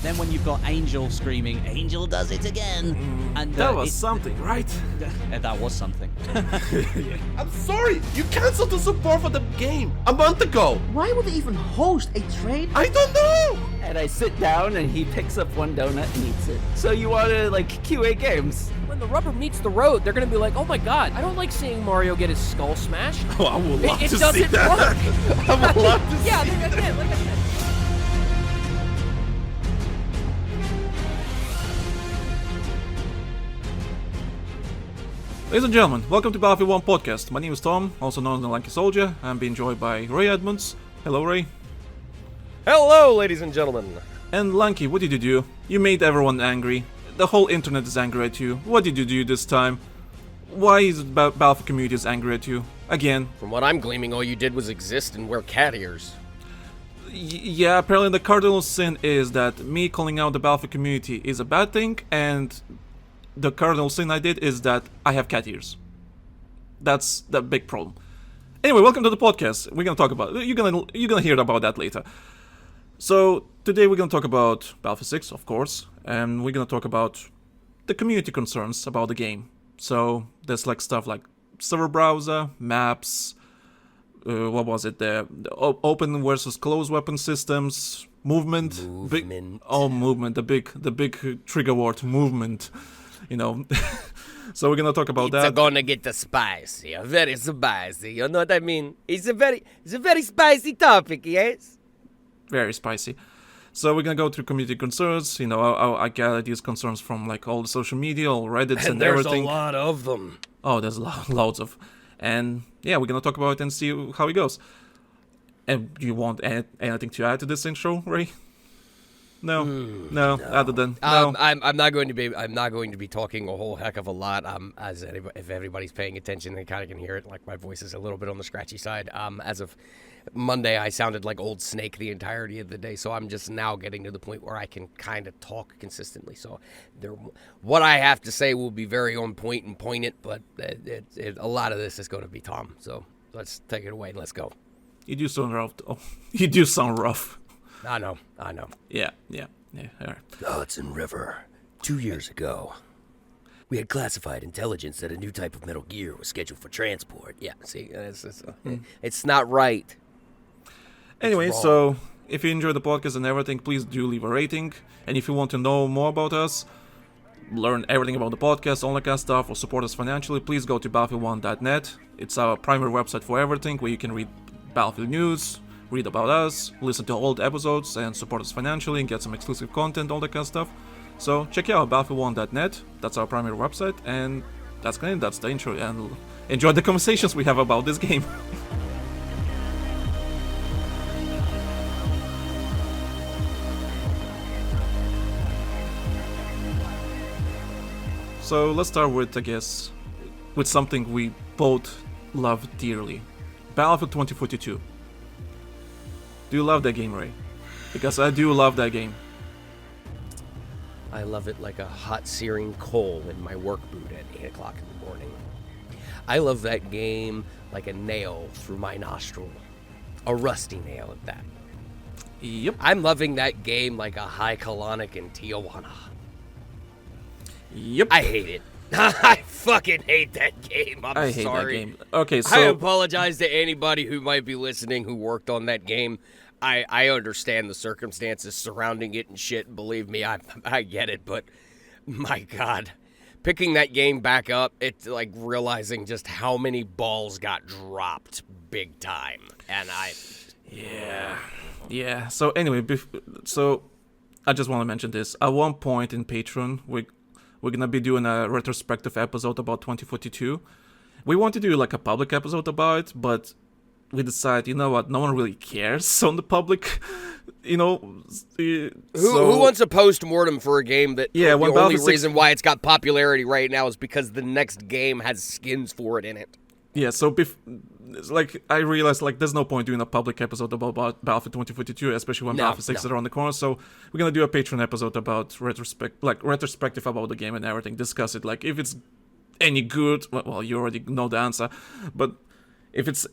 Then when you've got Angel screaming, Angel does it again. And That was something, right? that was something. I'm sorry, you canceled the support for the game a month ago. Why would they even host a trade? I don't know. And I sit down and he picks up one donut and eats it. So you want to like QA games? When the rubber meets the road, they're gonna be like, oh my god, I don't like seeing Mario get his skull smashed. Oh, I would love It to see doesn't that. work. I would love to see Yeah, that. again, like I said. Ladies and gentlemen, welcome to BattlefieldOne Podcast. My name is Tom, also known as the Lanky Soldier. I'm being joined by Ray Edmunds. Hello, Ray. Hello, ladies and gentlemen. And Lanky, what did you do? You made everyone angry. The whole internet is angry at you. What did you do this time? Why is the Battlefield community is angry at you? Again. From what I'm gleaming, all you did was exist and wear cat ears. Yeah, apparently the cardinal sin is that me calling out the Battlefield community is a bad thing, and the cardinal sin I did is that I have cat ears. That's the big problem. Anyway, welcome to the podcast. We're gonna talk about you're gonna hear about that later. So today we're gonna talk about Battlefield 6, of course, and we're gonna talk about the community concerns about the game. So there's like stuff like server browser, maps, what was it? The open versus closed weapon systems, movement. Movement. The big trigger word, movement. You know, so we're gonna talk about that. It's gonna get spicy, very spicy. You know what I mean? It's a very spicy topic, yes. Very spicy. So we're gonna go through community concerns. You know, I gather these concerns from like all the social media, all Reddits, and there's everything. a lot of them. Oh, there's loads of, and yeah, we're gonna talk about it and see how it goes. And do you want anything to add to this intro, Ray? No. Other than no. I'm not going to be talking a whole heck of a lot. If everybody's paying attention, they kind of can hear it. Like my voice is a little bit on the scratchy side. As of Monday, I sounded like Old Snake the entirety of the day. So I'm just now getting to the point where I can kind of talk consistently. So what I have to say will be very on point and poignant. But a lot of this is going to be Tom. So let's take it away and let's go. You do sound rough. Oh, you do sound rough. I know. Yeah. All right. Hudson River. 2 years ago, we had classified intelligence that a new type of Metal Gear was scheduled for transport. Yeah, see, it's not right. Anyway, so if you enjoy the podcast and everything, please do leave a rating. And if you want to know more about us, learn everything about the podcast, all that kind of stuff, or support us financially, please go to BattlefieldOne.net. It's our primary website for everything, where you can read Battlefield news, read about us, listen to old episodes, and support us financially and get some exclusive content, all that kind of stuff. So check it out, BattlefieldOne.net. That's our primary website, and that's the intro. And enjoy the conversations we have about this game. So let's start with, I guess, with something we both love dearly. Battlefield 2042. Do you love that game, Ray? Because I do love that game. I love it like a hot searing coal in my work boot at 8 o'clock in the morning. I love that game like a nail through my nostril. A rusty nail at that. Yep. I'm loving that game like a high colonic in Tijuana. Yep. I hate it. I fucking hate that game. I hate sorry. that game. Okay, so I apologize to anybody who might be listening who worked on that game. I understand the circumstances surrounding it and shit. Believe me, I get it. But my God, picking that game back up, it's like realizing just how many balls got dropped big time. And yeah. So anyway, so I just want to mention this. At one point in Patreon, we're gonna be doing a retrospective episode about 2042. We want to do like a public episode about it, but we decided, you know what, no one really cares on the public, you know. Who wants a post-mortem for a game that the only reason why it's got popularity right now is because the next game has skins for it in it? Yeah, so I realized there's no point doing a public episode about Battlefield 2042, especially when Battlefield 6 is around the corner. So we're gonna do a Patreon episode about retrospective about the game and everything. Discuss it, like if it's any good. Well, you already know the answer, but if it's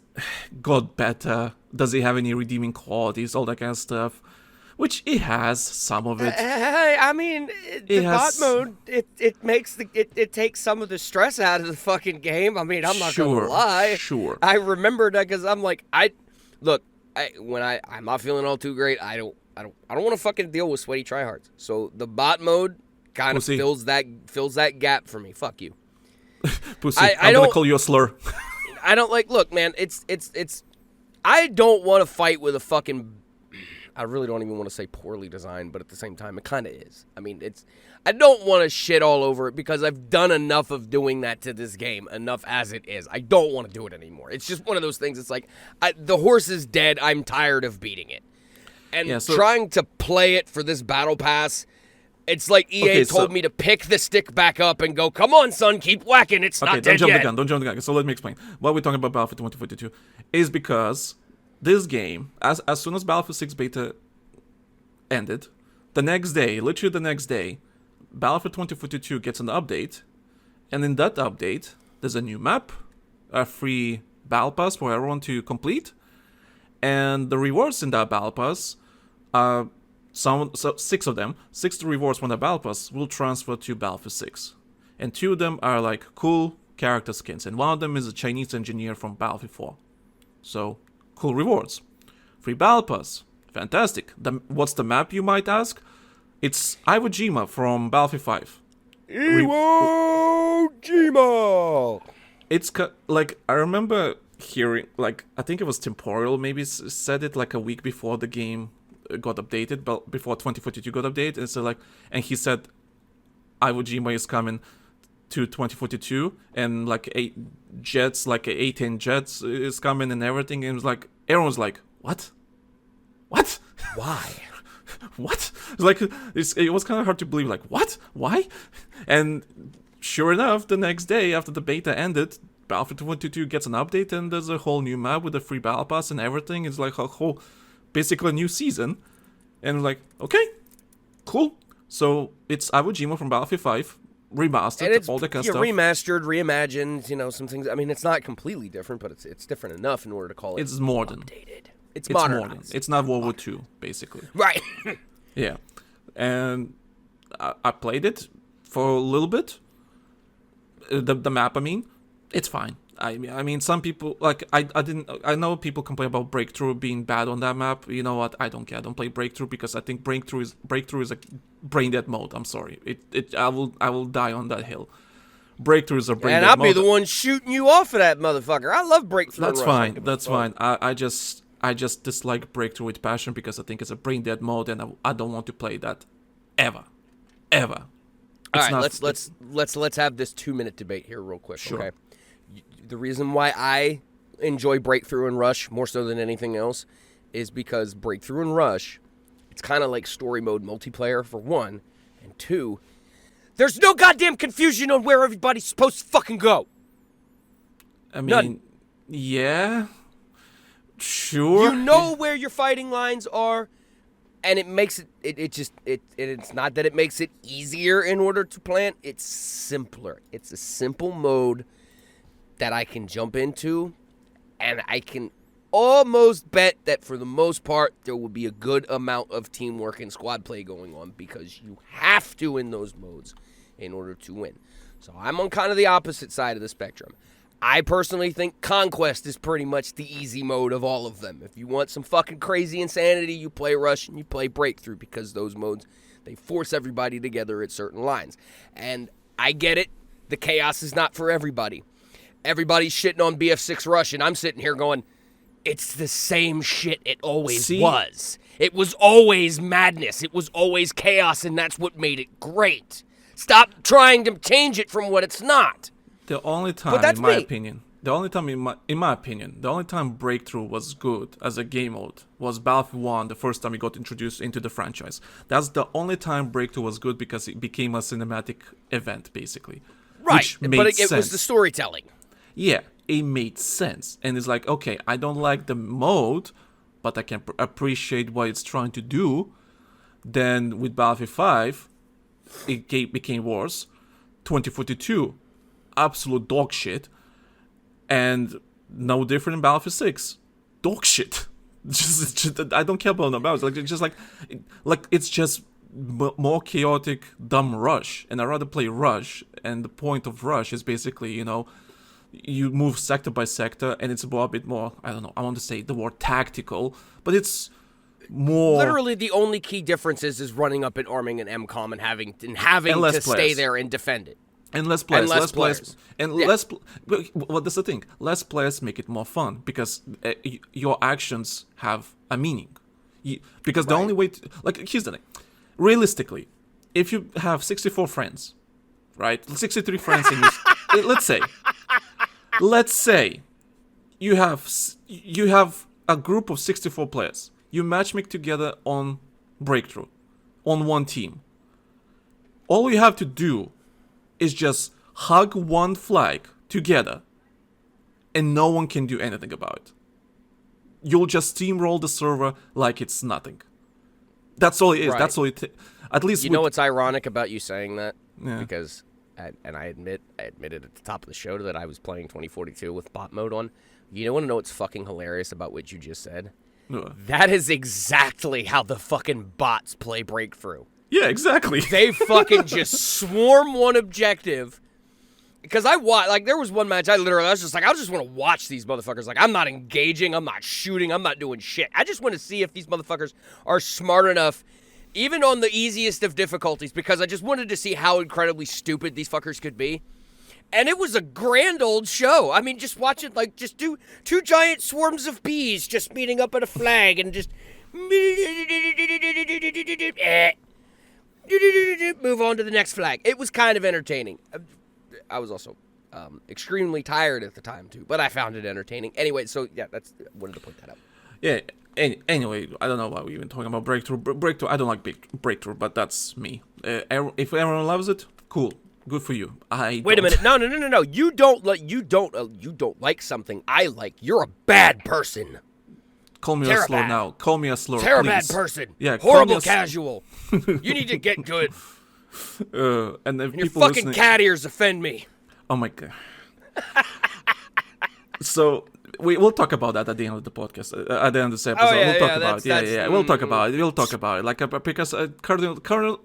got better, does it have any redeeming qualities, all that kind of stuff. which it has some of it. I mean, the bot has- mode, it makes it takes some of the stress out of the fucking game. I mean, I'm not Sure, gonna lie. sure. I remember that because I'm like, I'm not feeling all too great. I don't want to fucking deal with sweaty tryhards. So the bot mode kind of Pussy. fills that gap for me. Fuck you. Pussy, I I'm gonna don't- call you a slur. I don't like. Look, man, it's. I don't want to fight with a fucking. I really don't even want to say poorly designed, but at the same time, it kind of is. I mean, it's. I don't want to shit all over it because I've done enough of doing that to this game, enough as it is. I don't want to do it anymore. It's just one of those things. It's like the horse is dead. I'm tired of beating it, and Yeah, so- trying to play it for this battle pass. It's like EA Okay, told so- me to pick the stick back up and go, come on, son, keep whacking. It's Okay, not dead yet. Don't jump the gun. So let me explain. What we're talking about Battlefield 2042 is because this game, as soon as Battlefield 6 beta ended, the next day, literally the next day, Battlefield 2042 gets an update, and in that update, there's a new map, a free battle pass for everyone to complete, and the rewards in that battle pass, six of them, 6 rewards from the battle pass will transfer to Battlefield 6. And 2 of them are like cool character skins, and one of them is a Chinese engineer from Battlefield 4. So, cool rewards. Free battle pass. Fantastic. What's the map, you might ask? It's Iwo Jima from Battlefield 5. Iwo Jima! It's like, I remember hearing, like, I think it was Temporal maybe said it like a week before the game got updated, but before 2042 got updated, and so like, and he said Iwo Jima is coming to 2042, and like 8 jets, like 18 jets is coming and everything, and it was like, everyone's like, what? Why? What? It's like, it was kind of hard to believe, like, what? Why? And sure enough, the next day after the beta ended, Battlefield 2022 gets an update, and there's a whole new map with a free battle pass and everything. It's like a whole, basically a new season. And like, okay, cool. So it's Iwo Jima from Battlefield 5, remastered, And it's all that kind of stuff. remastered, reimagined, some things. I mean, it's not completely different, but it's different enough in order to call it It's modern. updated. It's It's modern. modern. It's not World War II, basically. Right. Yeah. And I played it for a little bit. The map, I mean, it's fine. I mean, some people, like, I know people complain about Breakthrough being bad on that map. You know what? I don't care. I don't play Breakthrough because I think Breakthrough is a brain dead mode. I'm sorry. I will die on that hill. Breakthrough is a brain dead And I'll mode. be the one shooting you off of that motherfucker. I love Breakthrough. That's and Rush. fine. That's fine. I just dislike Breakthrough with passion because I think it's a brain dead mode, and I don't want to play that ever. All right, not- let's have this 2-minute debate here real quick, Sure. okay? The reason why I enjoy Breakthrough and Rush more so than anything else is because Breakthrough and Rush, it's kind of like story mode multiplayer for one, and two, there's no goddamn confusion on where everybody's supposed to fucking go. I mean, None. yeah, sure. You know where your fighting lines are, and it makes it's not that it makes it easier in order to plan, it's simpler. It's a simple mode that I can jump into, and I can almost bet that for the most part there will be a good amount of teamwork and squad play going on because you have to in those modes in order to win. So I'm on kind of the opposite side of the spectrum. I personally think Conquest is pretty much the easy mode of all of them. If you want some fucking crazy insanity, you play Rush and you play Breakthrough because those modes, they force everybody together at certain lines. And I get it. The chaos is not for everybody. Everybody's shitting on BF6 Rush, and I'm sitting here going, it's the same shit it always was. It was always madness. It was always chaos, and that's what made it great. Stop trying to change it from what it's not. The only time, that's in my me. opinion, the only time Breakthrough was good as a game mode was Battlefield 1, the first time it got introduced into the franchise. That's the only time Breakthrough was good because it became a cinematic event, basically. Right, Which made but it sense. was the storytelling. Yeah, it made sense. And it's like, okay, I don't like the mode, but I can appreciate what it's trying to do. Then with Battlefield 5, it became worse. 2042, absolute dog shit. And no different in Battlefield 6. Dog shit. I don't care about the balance. Like it's just more chaotic, dumb Rush, and I rather play Rush. And the point of Rush is basically, you move sector by sector, and it's a bit more. I don't know. I want to say the word tactical, but it's more. Literally, the only key difference is running up and arming an MCOM and having to stay there and defend it. And less players. Yeah. Well, that's the thing. Less players make it more fun because your actions have a meaning. Because the only way to, here's the thing. Realistically, if you have 64 friends, right? 63 friends in you, let's say you have a group of 64 players. You matchmake together on Breakthrough, on one team. All you have to do is just hug one flag together, and no one can do anything about it. You'll just steamroll the server like it's nothing. That's all it is. Right. That's all it. At least You know what's ironic about you saying that? Yeah. Because, and I admitted at the top of the show that I was playing 2042 with bot mode on. You want to know what's fucking hilarious about what you just said? That is exactly how the fucking bots play Breakthrough. Yeah, exactly. They fucking just swarm one objective. Because there was one match I was just like, I just want to watch these motherfuckers. Like, I'm not engaging, I'm not shooting, I'm not doing shit. I just want to see if these motherfuckers are smart enough, even on the easiest of difficulties, because I just wanted to see how incredibly stupid these fuckers could be. And it was a grand old show. I mean, just watch it, just do two giant swarms of bees just meeting up at a flag and just move on to the next flag. It was kind of entertaining. I was also extremely tired at the time, too, but I found it entertaining. Anyway, so, yeah, wanted to point that out. Yeah, anyway, I don't know why we're even talking about Breakthrough. Breakthrough, I don't like Breakthrough, but that's me. If everyone loves it, cool. Good for you. Wait a minute. No. You don't like something I like. You're a bad person. Call me a slur now. Call me a slur, Terrible please. bad person. Yeah, horrible casual. You need to get good. And your fucking cat ears offend me. Oh my god. So we'll talk about that at the end of the podcast. At the end of this episode, we'll talk about it. We'll talk about it. We'll talk about it. Because Cardinal.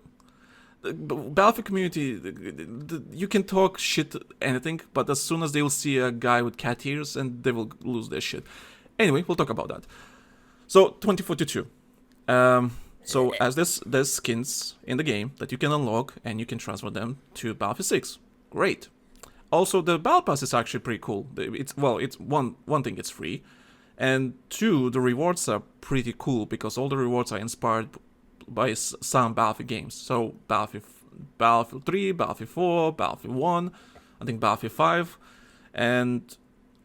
Battlefield community, you can talk shit anything, but as soon as they will see a guy with cat ears, and they will lose their shit. Anyway, we'll talk about that. So 2042. So as there's skins in the game that you can unlock, and you can transfer them to Battlefield 6. Great. Also, the Battle Pass is actually pretty cool. It's one thing, it's free, and two, the rewards are pretty cool because all the rewards are inspired by some Battlefield games. So Battlefield 3, Battlefield 4, Battlefield 1, I think Battlefield 5, and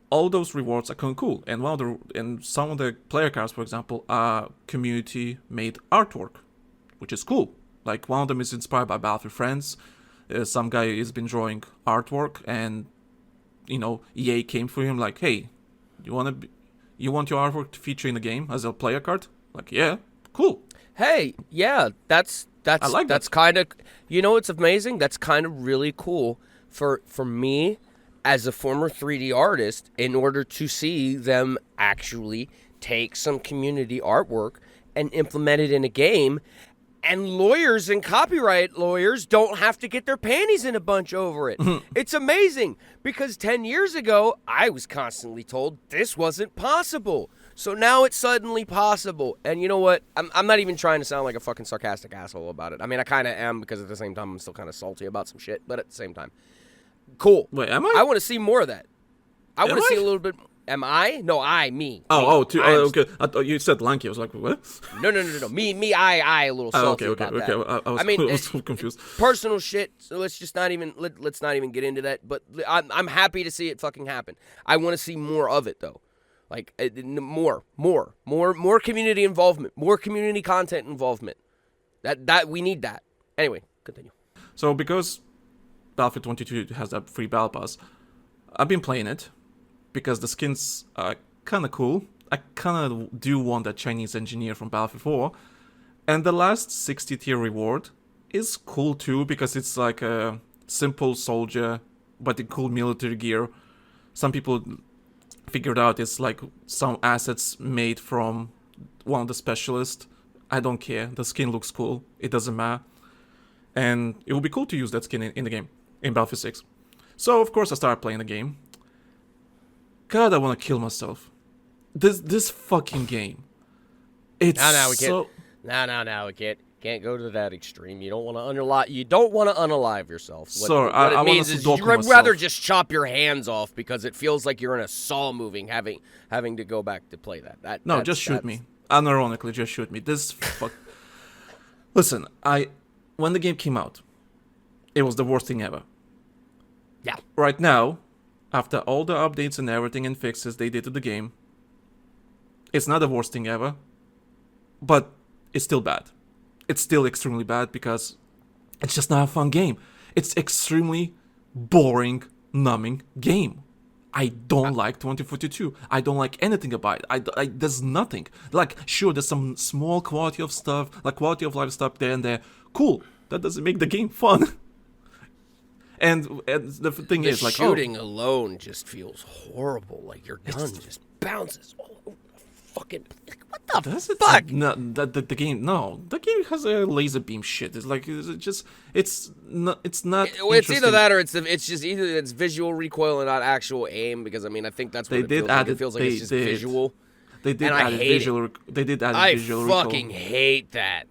all those rewards are kind of cool. And some of the player cards, for example, are community-made artwork, which is cool. Like one of them is inspired by Battlefield Friends. Some guy has been drawing artwork, and EA came for him like, hey, you want your artwork to feature in the game as a player card? Like, yeah, cool. Hey, yeah, that's kind of, it's amazing. That's kind of really cool for me as a former 3D artist, in order to see them actually take some community artwork and implement it in a game, and lawyers and copyright lawyers don't have to get their panties in a bunch over it. It's amazing, because 10 years ago, I was constantly told this wasn't possible. So now it's suddenly possible. And you know what? I'm not even trying to sound like a fucking sarcastic asshole about it. I mean, I kind of am, because at the same time, I'm still kind of salty about some shit. But at the same time, cool. Wait, am I? I want to see more of that. I want to see a little bit. Am I? No, me. Okay. I thought you said Lanky. I was like, what? No. Me, I a little salty about that. I was so confused. Personal shit. So let's not even get into that. But I'm happy to see it fucking happen. I want to see more of it, though. Like, more community involvement, more community content involvement. That we need that. Anyway, continue. So because Battlefield 22 has that free Battle Pass, I've been playing it because the skins are kind of cool. I kind of do want that Chinese engineer from Battlefield 4. And the last 60 tier reward is cool too, because it's like a simple soldier, but in cool military gear. Some people figured out it's like some assets made from one of the specialists. I don't care. The skin looks cool. It doesn't matter. And it would be cool to use that skin in the game, in Battlefield 6. So, of course, I started playing the game. God, I want to kill myself. This fucking game. It's we so... No, we can't go to that extreme. You don't want to unalive yourself. Sorry, I it want means to is Sudoku you'd myself. rather just chop your hands off because it feels like you're in a saw moving, having to go back to play that. No, just shoot me. Unironically, just shoot me. This fuck... Listen, when the game came out, it was the worst thing ever. Yeah. Right now, after all the updates and everything and fixes they did to the game, it's not the worst thing ever, but it's still bad. It's still extremely bad because it's just not a fun game. It's extremely boring, numbing game. I don't like 2042. I don't like anything about it. There's nothing. Like, sure, there's some small quality of stuff, like quality of life stuff there and there. Cool. That doesn't make the game fun. and the thing is, like, shooting alone just feels horrible. Like your gun just bounces all over the fucking. What the fuck? No, the game. No, the game has a laser beam shit. It's like it's not. It's either that or it's just either it's visual recoil and not actual aim. Because I mean, I think that's what it feels like. It's just visual. They did add visual. They did add visual recoil. I fucking hate that.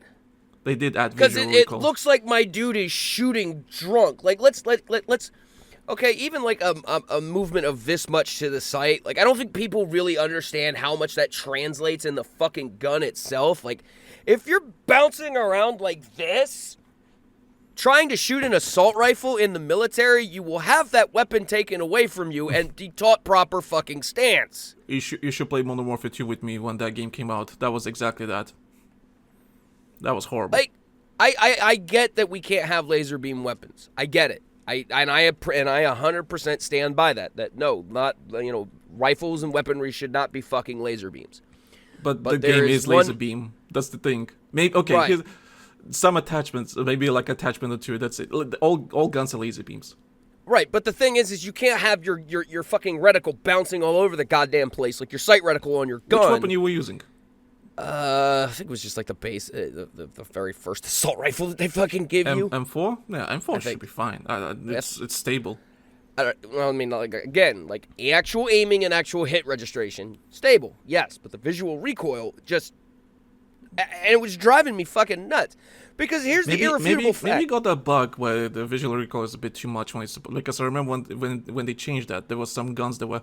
They did add visual recoil. Because it looks like my dude is shooting drunk. Like let's. Okay, even like a movement of this much to the sight, like I don't think people really understand how much that translates in the fucking gun itself. Like, if you're bouncing around like this, trying to shoot an assault rifle in the military, you will have that weapon taken away from you and be taught proper fucking stance. You should play Modern Warfare 2 with me when that game came out. That was exactly that. That was horrible. Like, I get that we can't have laser beam weapons. I get it. I 100% stand by that. That no, not rifles and weaponry should not be fucking laser beams. But the game is laser beam. That's the thing. Maybe okay. Right. Here's some attachments, maybe like attachment or two. That's it. All guns are laser beams. Right, but the thing is you can't have your fucking reticle bouncing all over the goddamn place like your sight reticle on your gun. Which weapon you were using? I think it was just like the base, the very first assault rifle that they fucking give you. M4? Yeah, M4 should be fine. It's stable. Well, I mean, like again, like actual aiming and actual hit registration, stable, yes, but the visual recoil just, and it was driving me fucking nuts. Because here's the irrefutable fact. Maybe you got a bug where the visual recoil is a bit too much because I remember when they changed that, there was some guns that were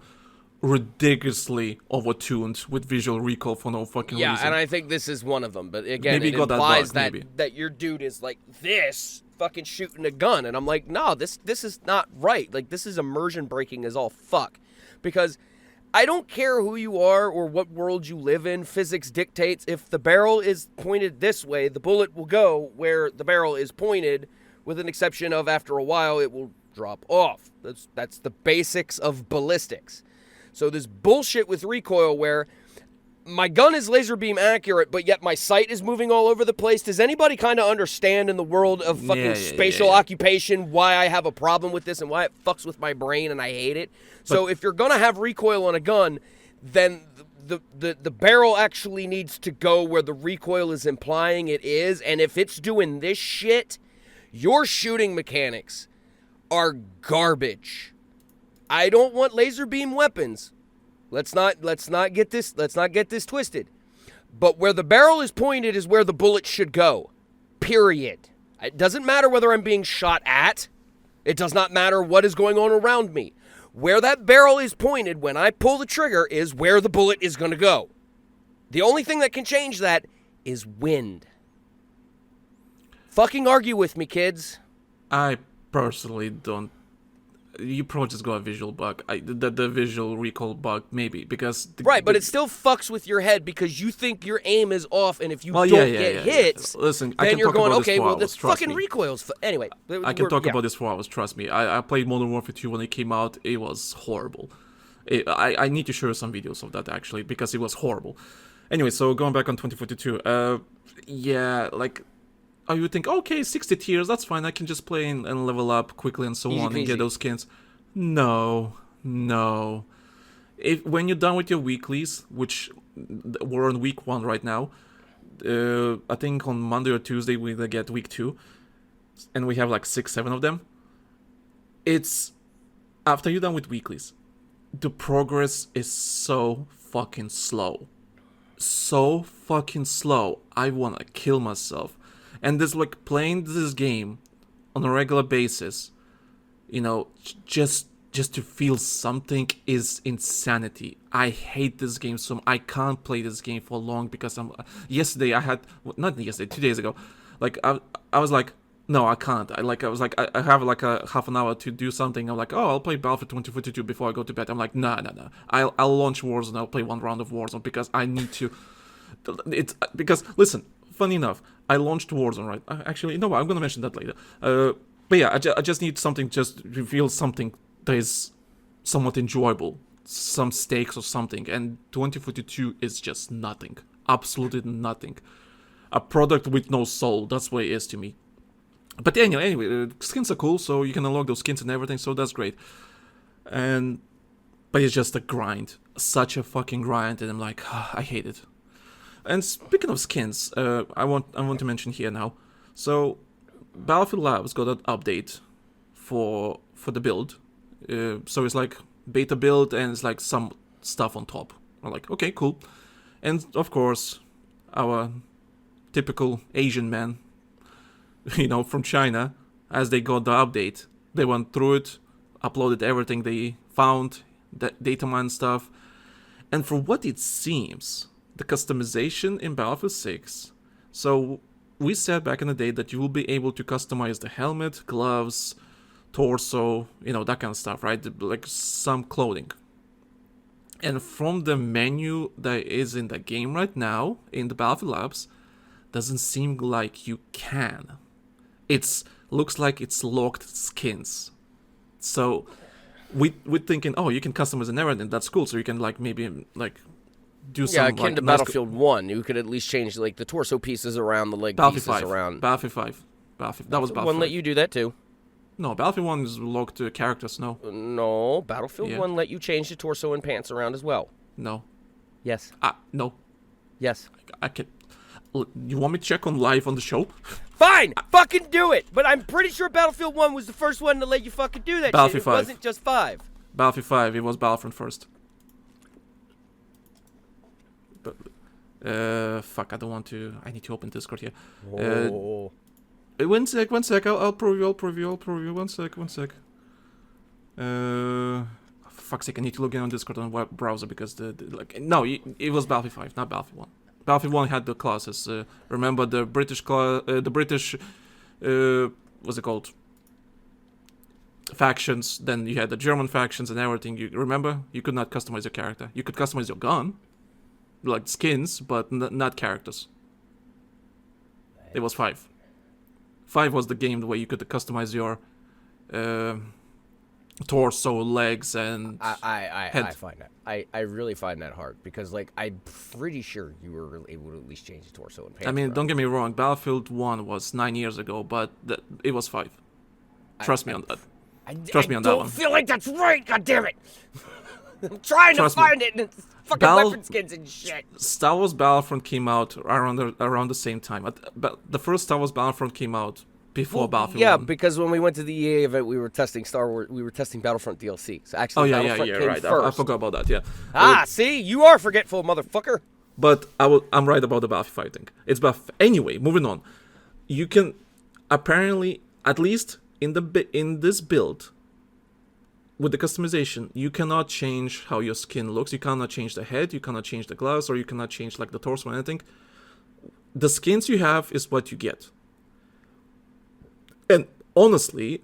ridiculously overtuned with visual recoil for no fucking reason. Yeah, and I think this is one of them. But again, maybe it got implies that, bug, that your dude is like this, fucking shooting a gun, and I'm like, no, this is not right. Like, this is immersion breaking as all fuck. Because I don't care who you are or what world you live in. Physics dictates if the barrel is pointed this way, the bullet will go where the barrel is pointed, with an exception of after a while it will drop off. That's the basics of ballistics. So this bullshit with recoil where my gun is laser beam accurate, but yet my sight is moving all over the place. Does anybody kind of understand in the world of fucking spatial occupation why I have a problem with this and why it fucks with my brain and I hate it? So if you're going to have recoil on a gun, then the barrel actually needs to go where the recoil is implying it is. And if it's doing this shit, your shooting mechanics are garbage. I don't want laser beam weapons. Let's not get this twisted. But where the barrel is pointed is where the bullet should go. Period. It doesn't matter whether I'm being shot at. It does not matter what is going on around me. Where that barrel is pointed when I pull the trigger is where the bullet is going to go. The only thing that can change that is wind. Fucking argue with me, kids. I personally don't. You probably just got a visual bug. The visual recoil bug, maybe, because... but it still fucks with your head because you think your aim is off, and if you don't get hits, listen, then you're going, okay, well, this fucking recoil's... Anyway. I can talk about this for hours, trust me. I played Modern Warfare 2 when it came out. It was horrible. I need to show you some videos of that, actually, because it was horrible. Anyway, so going back on 2042, you would think, okay, 60 tiers, that's fine. I can just play and level up quickly and so Easy on peasy. and get those skins. No. When you're done with your weeklies, which we're on week 1 right now. I think on Monday or Tuesday we will get week 2, and we have like 6-7 of them. It's after you're done with weeklies, the progress is so fucking slow. So fucking slow. I wanna kill myself. And this, like, playing this game on a regular basis, you know, just to feel something is insanity. I hate this game so I can't play this game for long because yesterday I had, not yesterday, 2 days ago, like I was like, no, I can't. I have like a half an hour to do something. I'm like, oh, I'll play Battlefield 2042 before I go to bed. I'm like, no. I'll launch Warzone. I'll play 1 round of Warzone because I need to. It's because listen, funny enough, I launched Warzone, right? Actually, no, I'm gonna mention that later. But yeah, I just need something just to reveal something that is somewhat enjoyable, some stakes or something. And 2042 is just nothing, absolutely nothing. A product with no soul. That's what it is to me. But anyway, skins are cool, so you can unlock those skins and everything, so that's great. But it's just a grind, such a fucking grind, and I'm like, I hate it. And speaking of skins, I want to mention here now. So Battlefield Labs got an update for the build. So it's like beta build and it's like some stuff on top. I'm like, okay, cool. And of course, our typical Asian man, you know, from China, as they got the update, they went through it, uploaded everything they found, the data mine stuff, and for what it seems, the customization in Battlefield 6. So we said back in the day that you will be able to customize the helmet, gloves, torso, you know, that kind of stuff, right? Like some clothing. And from the menu that is in the game right now, in the Battlefield Labs, doesn't seem like you can. It's looks like it's locked skins. So we're thinking, oh, you can customize and everything. That's cool. So you can like maybe like do some. Yeah, akin like, to nice Battlefield 1, you could at least change like the torso pieces around, the leg Battlefield pieces 5. around. Battlefield 5. That was Battlefield 1 let 5. you do that too. No, Battlefield 1 is locked to characters. No. No, Battlefield Yeah. 1 let you change the torso and pants around as well. No. Yes. No. Yes. I can. You want me to check on live on the show? Fine! Fucking do it! But I'm pretty sure Battlefield 1 was the first one to let you fucking do that Battlefield shit. It 5. wasn't just 5. Battlefield 5, it was Battlefront first. But, fuck, I don't want to. I need to open Discord here. Oh. One sec. I'll prove you. One sec. For fuck's sake, I need to log in on Discord on web browser because no, it was Battlefield 5, not Battlefield 1. Battlefield 1 had the classes. Remember the British what's it called? Factions. Then you had the German factions and everything. You remember? You could not customize your character. You could customize your gun, like skins, but not characters. It was 5. 5 was the game where you could customize your torso, legs, and I head. find that. I really find that hard because, like, I'm pretty sure you were able to at least change the torso and pants. I mean, around. don't get me wrong, Battlefield 1 was 9 years ago, but it was 5. Trust me on that. Trust me on that one. I don't feel like that's right, goddammit! I'm trying Trust to me. find it, and it's fucking weapon skins and shit. Star Wars Battlefront came out around the same time. But the first Star Wars Battlefront came out before Battlefield 1. Because when we went to the EA event, we were testing Star Wars. We were testing Battlefront DLC. So actually, Battlefront came right. first. I forgot about that. Yeah. See, you are forgetful, motherfucker. But I'm right about the Battlefield thing. It's anyway. Moving on. You can apparently, at least in this build, with the customization, you cannot change how your skin looks. You cannot change the head. You cannot change the gloves, or you cannot change like the torso or anything. The skins you have is what you get. And honestly,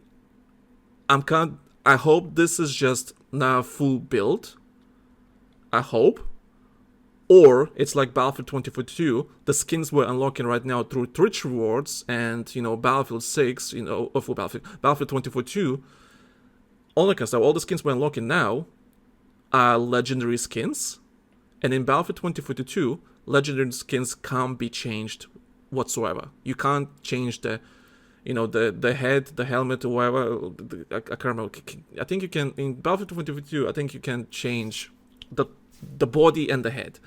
I hope this is just now a full build. I hope. Or it's like Battlefield 2042. The skins we're unlocking right now through Twitch rewards and, Battlefield 6, for Battlefield 2042. All the skins we're unlocking now are legendary skins. And in Battlefield 2042, legendary skins can't be changed whatsoever. You can't change the head, the helmet, or whatever. I can't remember. I think you can, in Battlefield 2042, I think you can change the body and the head.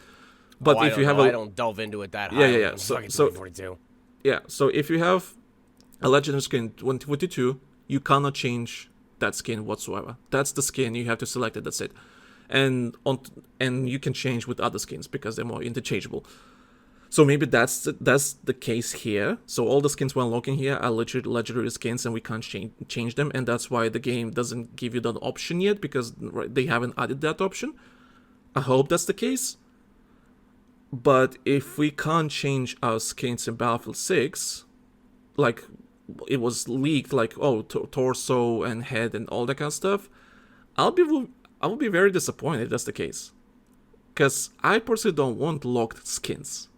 But I if don't you have know. a I don't delve into it that high. Yeah, yeah, yeah. I'm So- fucking so- 2042. Yeah, so if you have a legendary skin 2042, you cannot change that skin whatsoever. That's the skin, you have to select it, that's it. And you can change with other skins because they're more interchangeable. So maybe that's the case here. So all the skins we're unlocking here are literally legendary skins and we can't change them, and that's why the game doesn't give you that option yet, because they haven't added that option. I hope that's the case. But if we can't change our skins in Battlefield 6, like it was leaked, like torso and head and all that kind of stuff, I will be very disappointed if that's the case, because I personally don't want locked skins.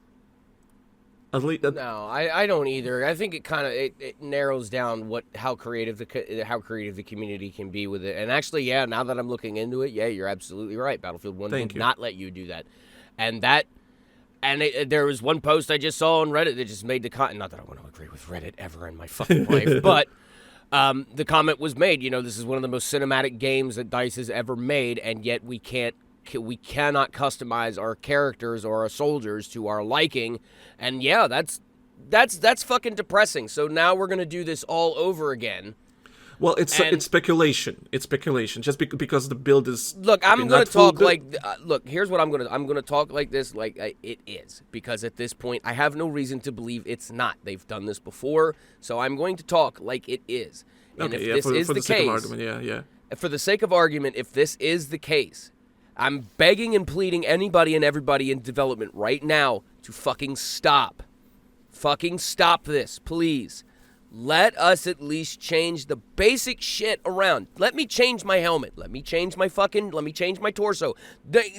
At least No, I don't either. I think it kind of it narrows down how creative the community can be with it. And actually, yeah, now that I'm looking into it, yeah, you're absolutely right. Battlefield 1 did not let you do that, and there was one post I just saw on Reddit that just made the comment. Not that I want to agree with Reddit ever in my fucking life, but the comment was made. This is one of the most cinematic games that DICE has ever made, and yet we cannot customize our characters or our soldiers to our liking. And yeah, that's fucking depressing. So now we're gonna do this all over again. Well, it's speculation. It's speculation. Just because the build is. Look, I'm going to talk like. Look, here's what I'm going to. I'm going to talk like this, like it is, because at this point, I have no reason to believe it's not. They've done this before, so I'm going to talk like it is. And okay, if this is the sake case, of argument, yeah. For the sake of argument, if this is the case, I'm begging and pleading anybody and everybody in development right now to fucking stop. Fucking stop this, please. Let us at least change the basic shit around. Let me change my helmet. Let me change my torso.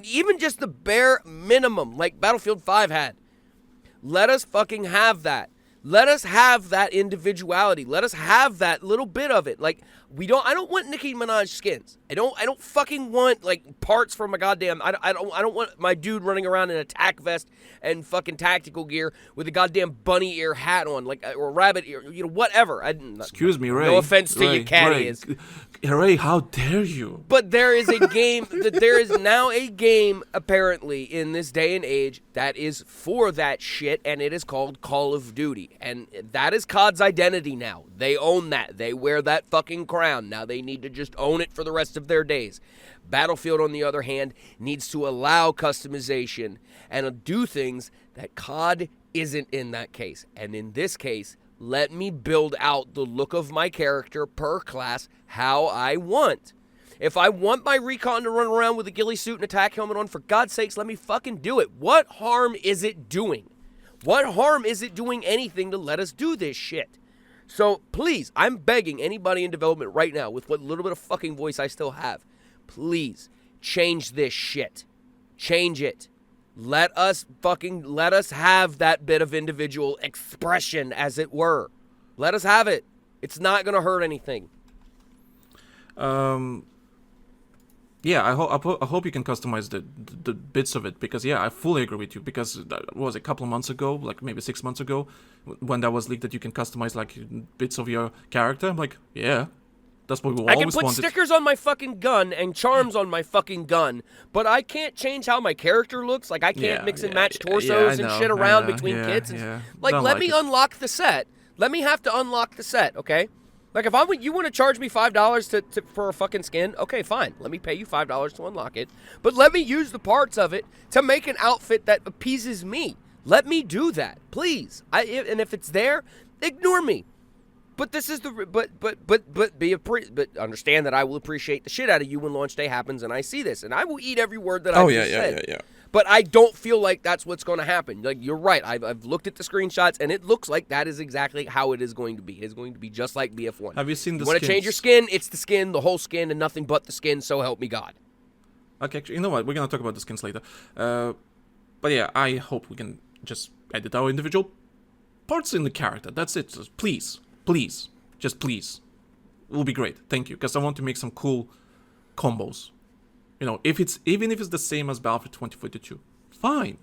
Even just the bare minimum like Battlefield 5 had. Let us fucking have that. Let us have that individuality. Let us have that little bit of it. Like, I don't want Nicki Minaj skins. I don't fucking want like parts from a goddamn. I don't want my dude running around in a tac vest and fucking tactical gear with a goddamn bunny ear hat on, like, or rabbit ear, whatever. Excuse me, Ray. No offense to you, catty. Ray, how dare you? But there is a game there is now a game apparently in this day and age that is for that shit, and it is called Call of Duty, and that is COD's identity now. They own that. They wear that fucking crown. Now they need to just own it for the rest of their days. Battlefield, on the other hand, needs to allow customization and do things that COD isn't in that case. And in this case, let me build out the look of my character per class how I want. If I want my recon to run around with a ghillie suit and attack helmet on, for God's sakes, let me fucking do it. What harm is it doing? What harm is it doing anything to let us do this shit? So please, I'm begging anybody in development right now with what little bit of fucking voice I still have, please change this shit. Change it. Let us have that bit of individual expression, as it were. Let us have it. It's not going to hurt anything. Yeah, I hope you can customize the bits of it, because yeah, I fully agree with you, because that was a couple of months ago, like maybe 6 months ago, when that was leaked that you can customize like bits of your character. I'm like, yeah, that's what we always wanted. I can put stickers on my fucking gun and charms on my fucking gun, but I can't change how my character looks. Like, I can't mix and match torsos and shit around between kits. And, like, let me unlock the set. Let me have to unlock the set, okay? Like, if you want to charge me $5 for a fucking skin, okay, fine. Let me pay you $5 to unlock it. But let me use the parts of it to make an outfit that appeases me. Let me do that, please. And if it's there, ignore me. But this is but understand that I will appreciate the shit out of you when launch day happens and I see this, and I will eat every word that I just said. Yeah. But I don't feel like that's what's going to happen. Like, you're right. I've looked at the screenshots, and it looks like that is exactly how it is going to be. It is going to be just like BF1. Have you seen the skins? You want to change your skin? It's the skin, the whole skin, and nothing but the skin, so help me God. Okay, actually, you know what? We're going to talk about the skins later. But yeah, I hope we can just edit our individual parts in the character. That's it. Just please. Just please. It will be great. Thank you. Because I want to make some cool combos. You know, even if it's the same as Battlefield 2042, fine.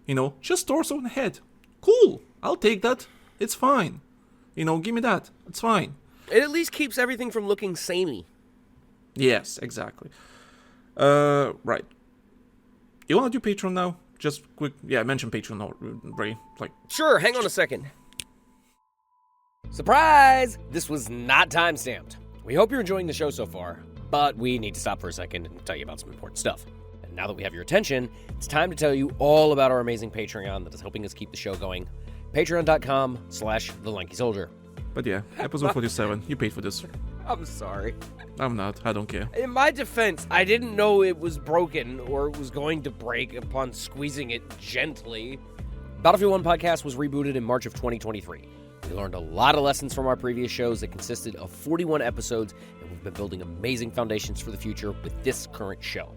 You know, just torso and head. Cool. I'll take that. It's fine. You know, give me that. It's fine. It at least keeps everything from looking samey. Yes, exactly. Right. You want to do Patreon now? just quick, mention Patreon, Ray. Like, Sure, hang on a second. Surprise! This was not time-stamped. We hope you're enjoying the show so far, but we need to stop for a second and tell you about some important stuff. And now that we have your attention, it's time to tell you all about our amazing Patreon that is helping us keep the show going. Patreon.com/TheLankySoldier. but yeah, episode 47. You paid for this. I'm sorry. I'm not. I don't care. In my defense, I didn't know it was broken or it was going to break upon squeezing it gently. Battlefield 1 podcast was rebooted in March of 2023. We learned a lot of lessons from our previous shows that consisted of 41 episodes, and we've been building amazing foundations for the future with this current show.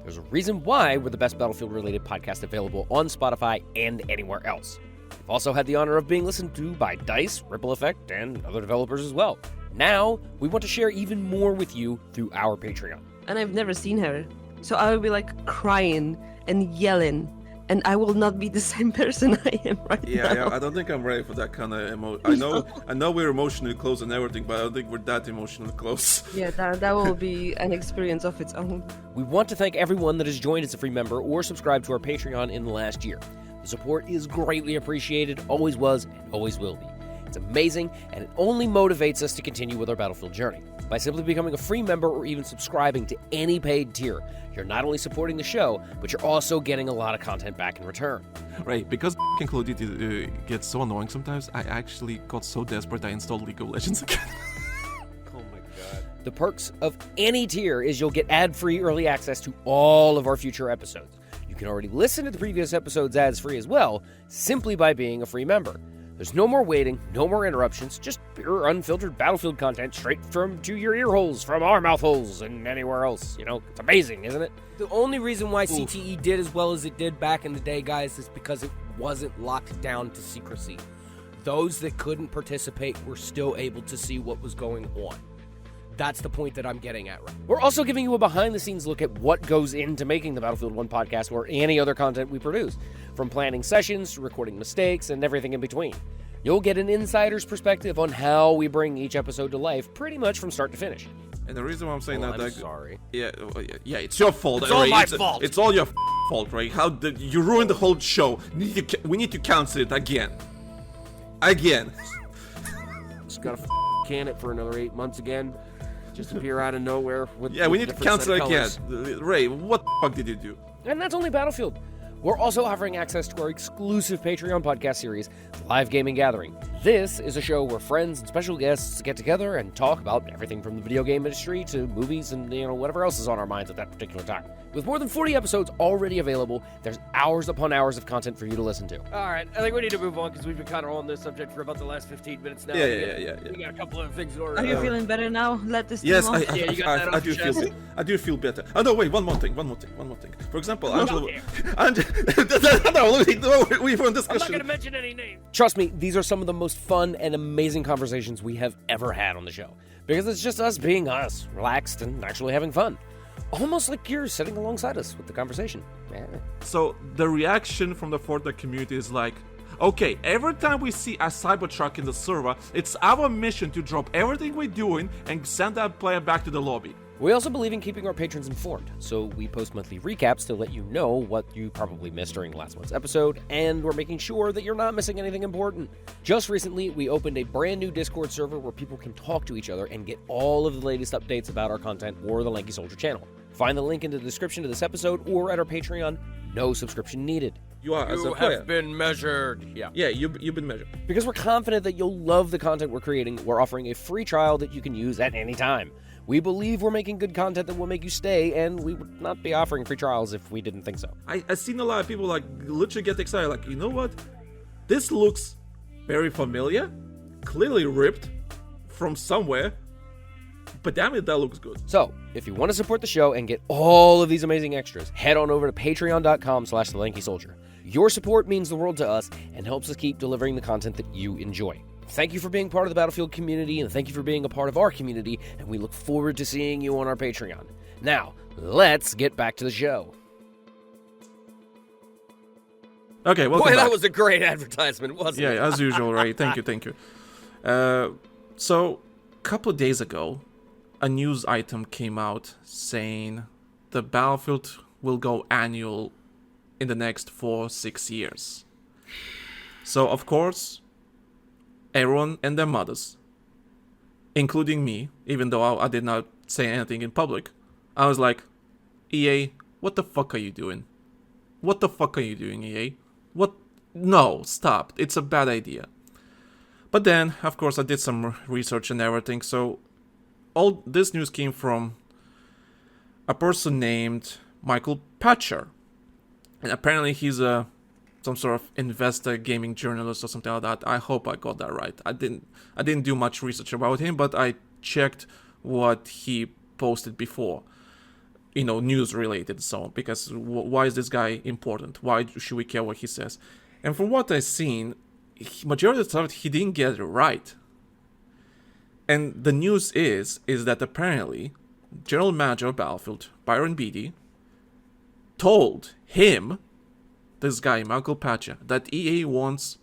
There's a reason why we're the best Battlefield-related podcast available on Spotify and anywhere else. We've also had the honor of being listened to by DICE, Ripple Effect, and other developers as well. Now, we want to share even more with you through our Patreon. And I've never seen her. So I will be like crying and yelling, and I will not be the same person I am right now. Yeah, I don't think I'm ready for that kind of emotion. I know we're emotionally close and everything, but I don't think we're that emotionally close. Yeah, that will be an experience of its own. We want to thank everyone that has joined as a free member or subscribed to our Patreon in the last year. The support is greatly appreciated, always was, and always will be. It's amazing, and it only motivates us to continue with our Battlefield journey. By simply becoming a free member or even subscribing to any paid tier, you're not only supporting the show, but you're also getting a lot of content back in return. Right, because Call of Duty gets so annoying sometimes, I actually got so desperate I installed League of Legends again. Oh my god. The perks of any tier is you'll get ad-free early access to all of our future episodes. You can already listen to the previous episodes ads-free as well, simply by being a free member. There's no more waiting, no more interruptions, just pure unfiltered Battlefield content straight to your ear holes, from our mouth holes, and anywhere else. You know, it's amazing, isn't it? The only reason why CTE did as well as it did back in the day, guys, is because it wasn't locked down to secrecy. Those that couldn't participate were still able to see what was going on. That's the point that I'm getting at right now. We're also giving you a behind-the-scenes look at what goes into making the Battlefield 1 podcast or any other content we produce, from planning sessions to recording mistakes and everything in between. You'll get an insider's perspective on how we bring each episode to life pretty much from start to finish. And the reason why I'm saying I'm sorry. Yeah, it's your fault. It's all Ray. my fault. It's all your fault, Ray. How did you ruined the whole show? We need to cancel it again. Just gotta can it for another 8 months again. Just appear out of nowhere with we need to cancel it again. Colors. Ray, what the fuck did you do? And that's only Battlefield. We're also offering access to our exclusive Patreon podcast series, Live Gaming Gathering. This is a show where friends and special guests get together and talk about everything from the video game industry to movies and whatever else is on our minds at that particular time. With more than 40 episodes already available, there's hours upon hours of content for you to listen to. All right, I think we need to move on because we've been kind of on this subject for about the last 15 minutes now. Yeah. We got a couple of things in order. Are you feeling better now? Let this Yes, team off. I do feel better. Oh no, wait, one more thing. For example, Angela, we were in discussion. I'm not going to mention any names. Trust me, these are some of the most fun and amazing conversations we have ever had on the show. Because it's just us being us, relaxed and actually having fun. Almost like you're sitting alongside us with the conversation. Yeah. So the reaction from the Fortnite community is like, okay, every time we see a Cybertruck in the server, it's our mission to drop everything we're doing and send that player back to the lobby. We also believe in keeping our patrons informed, so we post monthly recaps to let you know what you probably missed during last month's episode, and we're making sure that you're not missing anything important. Just recently, we opened a brand new Discord server where people can talk to each other and get all of the latest updates about our content or the Lanky Soldier channel. Find the link in the description of this episode or at our Patreon. No subscription needed. You are as a You player. have been measured. Yeah. Yeah, you've been measured. Because we're confident that you'll love the content we're creating, we're offering a free trial that you can use at any time. We believe we're making good content that will make you stay, and we would not be offering free trials if we didn't think so. I've seen a lot of people like literally get excited, like, you know what? This looks very familiar, clearly ripped from somewhere, but damn it, that looks good. So, if you want to support the show and get all of these amazing extras, head on over to patreon.com/TheLankySoldier. Your support means the world to us and helps us keep delivering the content that you enjoy. Thank you for being part of the Battlefield community, and thank you for being a part of our community, and we look forward to seeing you on our Patreon. Now, let's get back to the show. Okay, welcome Boy, back. that was a great advertisement, wasn't it? Yeah, as usual, right? Thank you. So, a couple of days ago, a news item came out saying the Battlefield will go annual in the next 4-6 years. So, of course, everyone and their mothers, including me, even though I did not say anything in public, I was like, EA, what the fuck are you doing? What the fuck are you doing, EA? What? No, stop. It's a bad idea. But then, of course, I did some research and everything, so all this news came from a person named Michael Patcher. And apparently he's some sort of investor gaming journalist or something like that. I hope I got that right. I didn't do much research about him, but I checked what he posted before. You know, news related, so because why is this guy important? Why should we care what he says? And from what I've seen, majority of the time he didn't get it right. And the news is that apparently General Manager of Battlefield, Byron Beatty, told him, this guy, Michael Patcher, that EA wants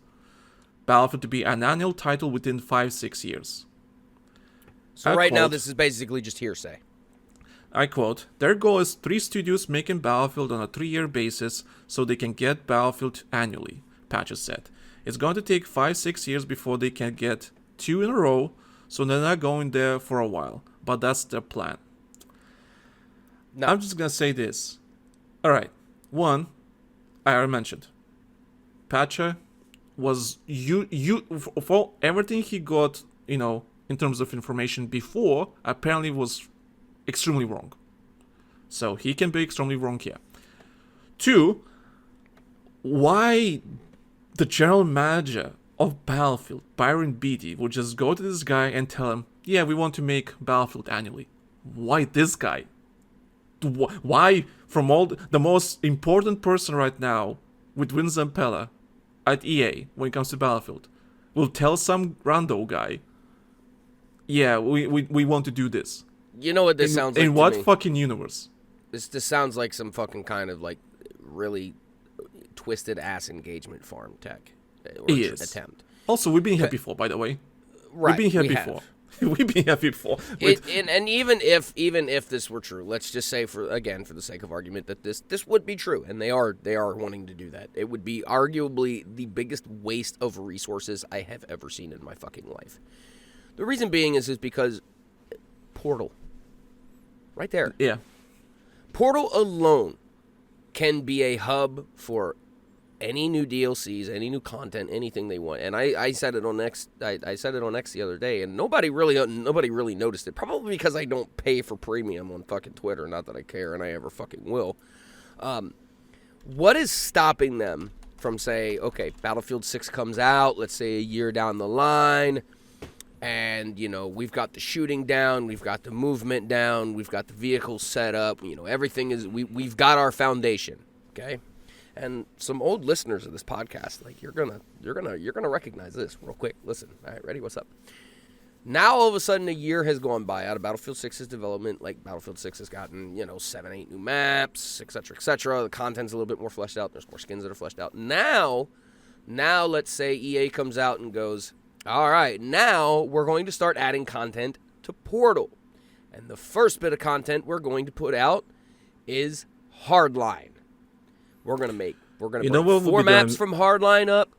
Battlefield to be an annual title within 5-6 years. So right now this is basically just hearsay. I quote, their goal is 3 studios making Battlefield on a 3-year basis so they can get Battlefield annually, Patcher said. It's going to take 5-6 years before they can get 2 in a row, so they're not going there for a while. But that's their plan. No. I'm just going to say this. Alright, one, I already mentioned. Patcher was, for everything he got, you know, in terms of information before, apparently was extremely wrong. So he can be extremely wrong here. 2, why the general manager of Battlefield, Byron Beatty, would just go to this guy and tell him, yeah, we want to make Battlefield annually. Why this guy? Why, from all the most important person right now with Win Zampella at EA when it comes to Battlefield, will tell some rando guy, yeah, we want to do this. You know what this sounds like in to what me? fucking universe? This sounds like some fucking kind of like really twisted ass engagement farm tech or attempt. Also, we've been here before, by the way. Right, We've been here before. We've been here before. And even if this were true, let's just say for the sake of argument that this would be true, and they are wanting to do that. It would be arguably the biggest waste of resources I have ever seen in my fucking life. The reason being is because Portal, right there. Yeah. Portal alone can be a hub for any new DLCs, any new content, anything they want. And I said it on X. I said it on X the other day, and nobody really noticed it. Probably because I don't pay for premium on fucking Twitter. Not that I care, and I ever fucking will. What is stopping them from say, okay, Battlefield 6 comes out, let's say a year down the line, and you know we've got the shooting down, we've got the movement down, we've got the vehicles set up. You know everything is we've got our foundation. Okay. And some old listeners of this podcast, like you're gonna recognize this real quick. Listen, all right, ready? What's up? Now all of a sudden a year has gone by out of Battlefield 6's development. Like Battlefield 6 has gotten 7-8 new maps, etc., etc. The content's a little bit more fleshed out. There's more skins that are fleshed out. Now let's say EA comes out and goes, all right, now we're going to start adding content to Portal, and the first bit of content we're going to put out is Hardline. We're gonna bring 4 maps from Hardline up.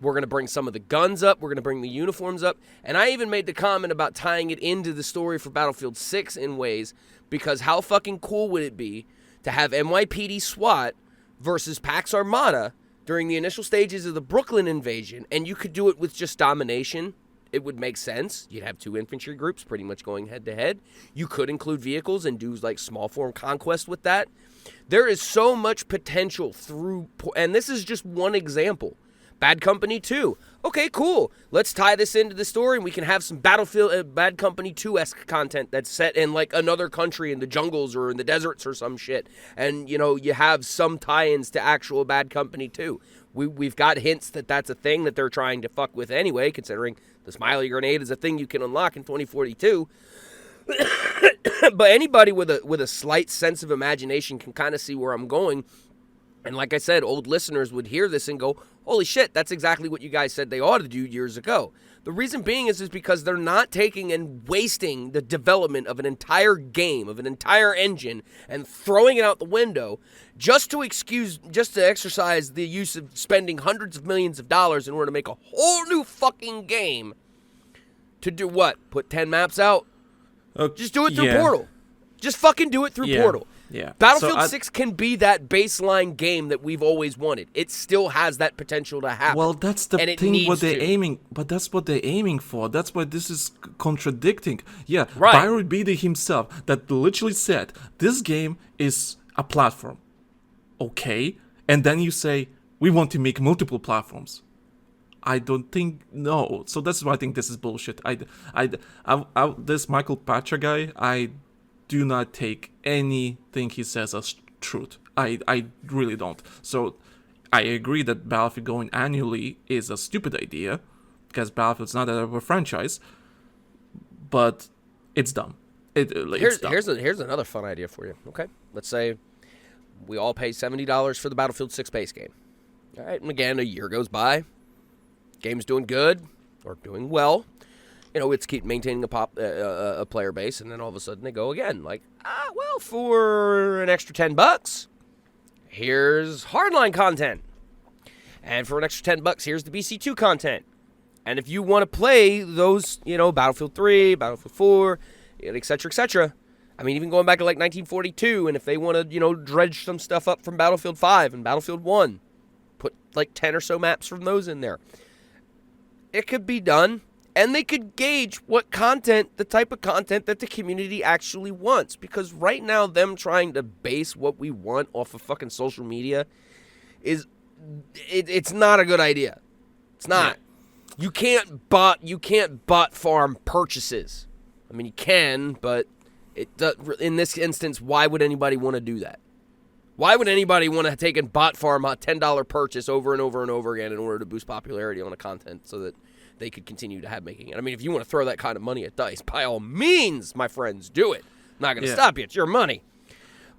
We're gonna bring some of the guns up. We're gonna bring the uniforms up. And I even made the comment about tying it into the story for Battlefield 6 in ways, because how fucking cool would it be to have NYPD SWAT versus Pax Armada during the initial stages of the Brooklyn invasion, and you could do it with just domination. It would make sense. You'd have 2 infantry groups pretty much going head to head. You could include vehicles and do like small form conquest with that. There is so much potential and this is just one example. Bad Company 2. Okay, cool. Let's tie this into the story, and we can have some Battlefield Bad Company 2-esque content that's set in like another country in the jungles or in the deserts or some shit. And you have some tie-ins to actual Bad Company 2. We've got hints that that's a thing that they're trying to fuck with anyway, considering the Smiley Grenade is a thing you can unlock in 2042. But anybody with a slight sense of imagination can kind of see where I'm going. And like I said, old listeners would hear this and go, holy shit, that's exactly what you guys said they ought to do years ago. The reason being is because they're not taking and wasting the development of an entire game, of an entire engine, and throwing it out the window just to exercise the use of spending hundreds of millions of dollars in order to make a whole new fucking game. To do what? Put 10 maps out? Just do it through Portal. Just fucking do it through Portal. Yeah. Battlefield 6 can be that baseline game that we've always wanted. It still has that potential to happen. Well, that's the thing. What they're aiming, but that's what they're aiming for. That's why this is contradicting. Yeah, right. Byron Beatty himself that literally said this game is a platform. Okay, and then you say we want to make multiple platforms. I don't think no. So that's why I think this is bullshit. This Michael Patra guy, I do not take anything he says as truth. I really don't. So I agree that Battlefield going annually is a stupid idea because Battlefield's not a franchise, but it's dumb. It's dumb. Here's another fun idea for you. Okay, let's say we all pay $70 for the Battlefield 6 base game. All right, and again, a year goes by, game's doing good or doing well. You know, it's keep maintaining a player base, and then all of a sudden they go again. Like, well, for an extra $10, here's hardline content, and for an extra $10, here's the BC2 content. And if you want to play those, you know, Battlefield 3, Battlefield 4, et cetera, I mean, even going back to like 1942, and if they want to, you know, dredge some stuff up from Battlefield 5 and Battlefield 1, put like 10 or so maps from those in there. It could be done. And they could gauge what content, the type of content that the community actually wants. Because right now, them trying to base what we want off of fucking social media it's not a good idea. It's not. Yeah. You can't bot farm purchases. I mean, you can, but in this instance, why would anybody want to do that? Why would anybody want to take and bot farm a $10 purchase over and over and over again in order to boost popularity on a content so that they could continue to have making it? I mean, if you want to throw that kind of money at DICE, by all means, my friends, do it. I'm not going to stop you. It's your money.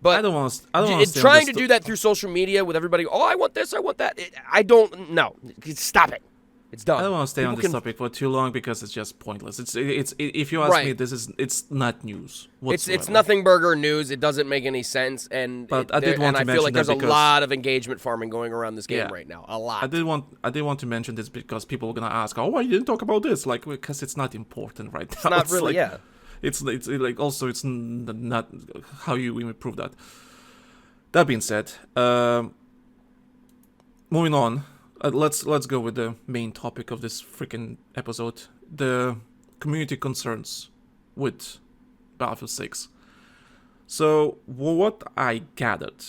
But I don't want to trying to do that through social media with everybody, I want this, I want that. I don't know. Stop it. It's done. I don't want to stay on this topic for too long because it's just pointless. It's if you ask me, it's not news whatsoever. It's nothing burger news. It doesn't make any sense, and I feel like there's a lot of engagement farming going around this game right now. A lot. I did want to mention this because people are gonna ask, why you didn't talk about this? Like, because it's not important right now. It's not really. It's like also it's not how you improve that. That being said, moving on. Let's go with the main topic of this freaking episode: the community concerns with Battlefield 6. So, what I gathered,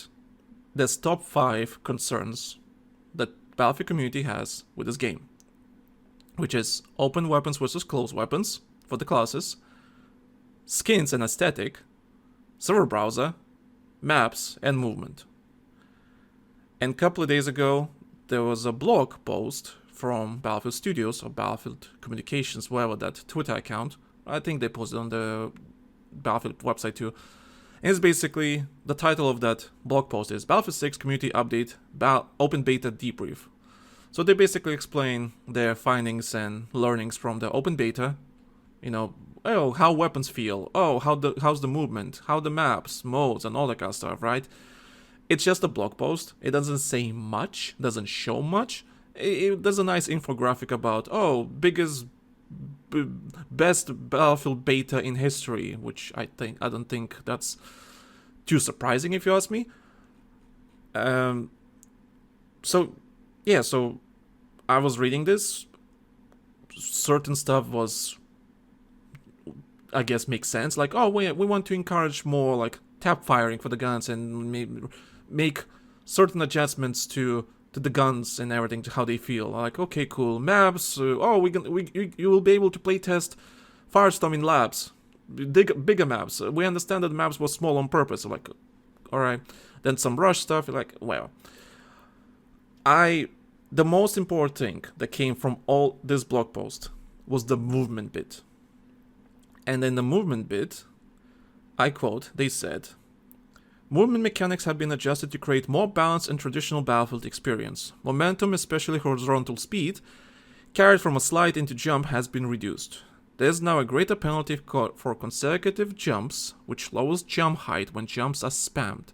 there's top 5 concerns that Battlefield community has with this game, which is open weapons versus closed weapons for the classes, skins and aesthetic, server browser, maps, and movement. And a couple of days ago, there was a blog post from Battlefield Studios or Battlefield Communications, whatever that Twitter account. I think they posted on the Battlefield website too. And it's basically, the title of that blog post is Battlefield 6 Community Update Open Beta Debrief. So they basically explain their findings and learnings from the open beta. You know, how weapons feel. How's the movement? How the maps, modes, and all that kind of stuff, right? It's just a blog post. It doesn't say much, doesn't show much. There's a nice infographic about, best Battlefield beta in history, which I don't think that's too surprising if you ask me. So I was reading this. Certain stuff was, I guess, makes sense. Like, we want to encourage more like tap firing for the guns and maybe make certain adjustments to the guns and everything, to how they feel. Like, okay, cool. Maps. You will be able to playtest Firestorm in labs, bigger maps. We understand that the maps were small on purpose. Like, all right. Then some rush stuff. Like, well, the most important thing that came from all this blog post was the movement bit. And in the movement bit, I quote, they said, Movement mechanics have been adjusted to create more balance and traditional Battlefield experience. Momentum, especially horizontal speed, carried from a slide into jump has been reduced. There is now a greater penalty for consecutive jumps, which lowers jump height when jumps are spammed.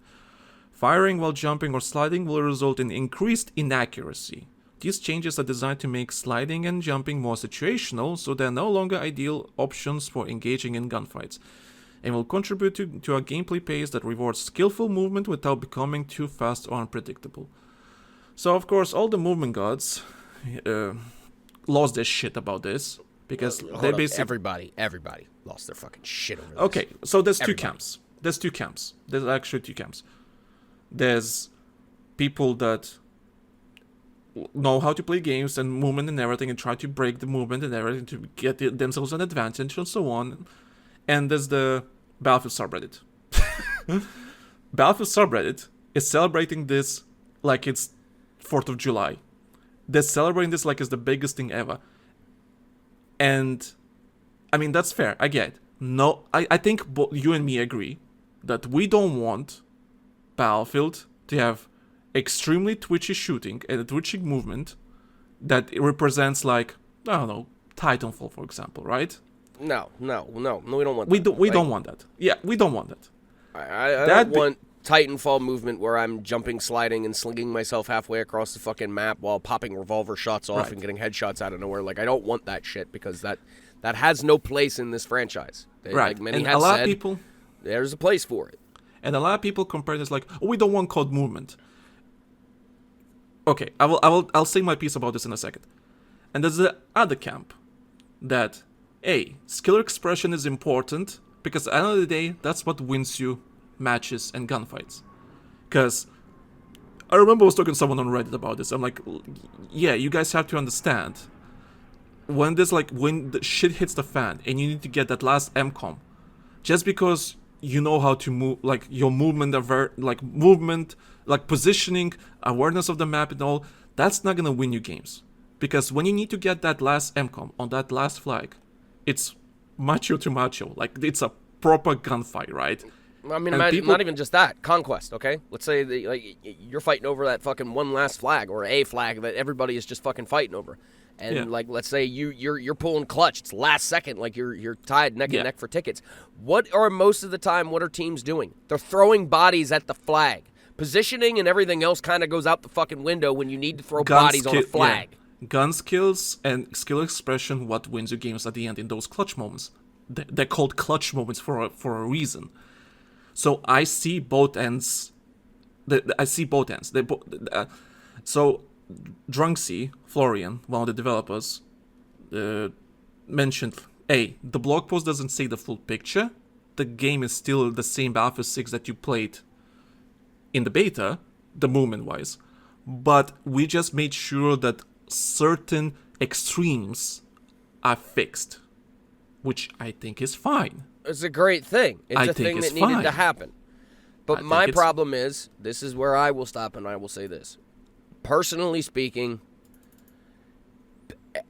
Firing while jumping or sliding will result in increased inaccuracy. These changes are designed to make sliding and jumping more situational, so they are no longer ideal options for engaging in gunfights, and will contribute to a gameplay pace that rewards skillful movement without becoming too fast or unpredictable. So, of course, all the movement gods lost their shit about this, because they basically... Everybody lost their fucking shit over this. Okay, so there's two camps. There's actually two camps. There's people that know how to play games and movement and everything and try to break the movement and everything to get themselves an advantage and so on. And there's the Battlefield subreddit. Battlefield subreddit is celebrating this like it's 4th of July. They're celebrating this like it's the biggest thing ever. And, I mean, that's fair. I get it. No, I think you and me agree that we don't want Battlefield to have extremely twitchy shooting and a twitchy movement that represents, like, I don't know, Titanfall, for example, right? No, we don't want We that. We don't want that. Yeah, we don't want that. I don't want Titanfall movement where I'm jumping, sliding, and slinging myself halfway across the fucking map while popping revolver shots off and getting headshots out of nowhere. Like, I don't want that shit because that has no place in this franchise. Right, like many and have a lot said, of people... There's a place for it. And a lot of people compare this like, oh, we don't want code movement. Okay, I'll say my piece about this in a second. And there's the other camp that, skill expression is important because at the end of the day, that's what wins you matches and gunfights. Because I remember I was talking to someone on Reddit about this. I'm like, yeah, you guys have to understand when the shit hits the fan and you need to get that last MCOM, just because you know how to move, like your movement, positioning, awareness of the map and all, that's not gonna win you games. Because when you need to get that last MCOM on that last flag, it's macho to macho. Like, it's a proper gunfight, right? I mean, not even just that. Conquest, okay? Let's say you're fighting over that fucking one last flag or a flag that everybody is just fucking fighting over. And let's say you're pulling clutch. It's last second, like you're tied neck and neck for tickets. What are teams doing? They're throwing bodies at the flag. Positioning and everything else kind of goes out the fucking window when you need to throw bodies on a flag. Yeah. Gun skills and skill expression, what wins you games at the end in those clutch moments. They're called clutch moments for a reason. So I see both ends. So Drunksy, Florian, one of the developers, mentioned, the blog post doesn't say the full picture. The game is still the same Battlefield 6 that you played in the beta, the movement-wise. But we just made sure that certain extremes are fixed, which I think is fine. It's a great thing. It's a thing that needed to happen. But my problem is, this is where I will stop and I will say this. Personally speaking,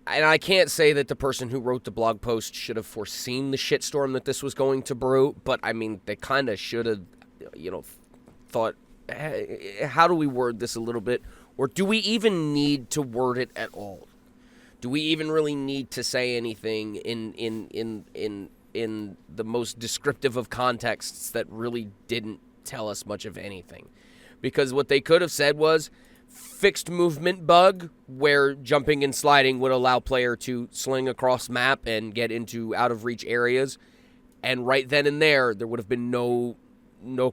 and I can't say that the person who wrote the blog post should have foreseen the shitstorm that this was going to brew, but I mean, they kind of should have, thought, hey, how do we word this a little bit? Or do we even need to word it at all? Do we even really need to say anything in the most descriptive of contexts that really didn't tell us much of anything? Because what they could have said was, fixed movement bug where jumping and sliding would allow player to sling across map and get into out of reach areas, and right then and there would have been no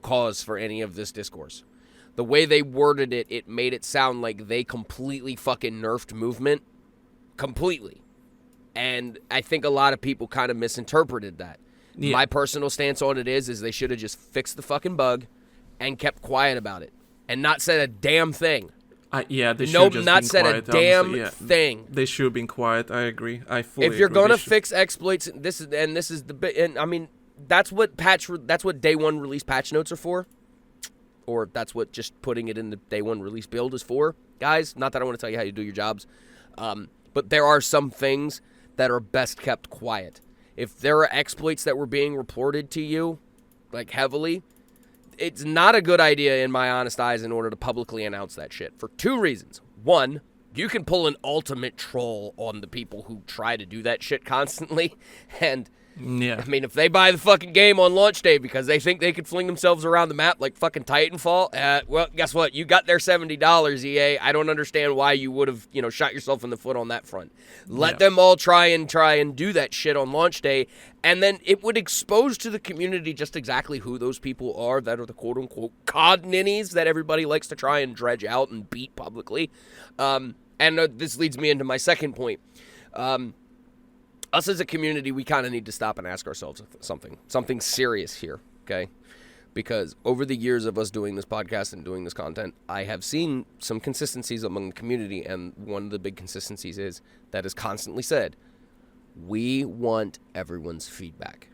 cause for any of this discourse. The way they worded it, it made it sound like they completely fucking nerfed movement. Completely. And I think a lot of people kind of misinterpreted that. Yeah. My personal stance on it is they should have just fixed the fucking bug and kept quiet about it and not said a damn thing. They should have just not been said quiet, a damn thing. They should have been quiet. I agree. I fully agree. If you're agree. gonna fix exploits, this is the bit. And I mean, that's what day one release patch notes are for, or that's what just putting it in the day one release build is for, guys. Not that I want to tell you how you do your jobs, but there are some things that are best kept quiet. If there are exploits that were being reported to you, like heavily, it's not a good idea in my honest eyes in order to publicly announce that shit for 2 reasons. One, you can pull an ultimate troll on the people who try to do that shit constantly. And, Yeah. I mean, if they buy the fucking game on launch day because they think they could fling themselves around the map like fucking Titanfall, well, guess what? You got their $70, EA. I don't understand why you would have, shot yourself in the foot on that front. Let them all try and do that shit on launch day, and then it would expose to the community just exactly who those people are that are the quote-unquote COD ninnies that everybody likes to try and dredge out and beat publicly. This leads me into my second point. Us as a community, we kind of need to stop and ask ourselves something serious here, okay? Because over the years of us doing this podcast and doing this content, I have seen some consistencies among the community, and one of the big consistencies is that is constantly said, we want everyone's feedback,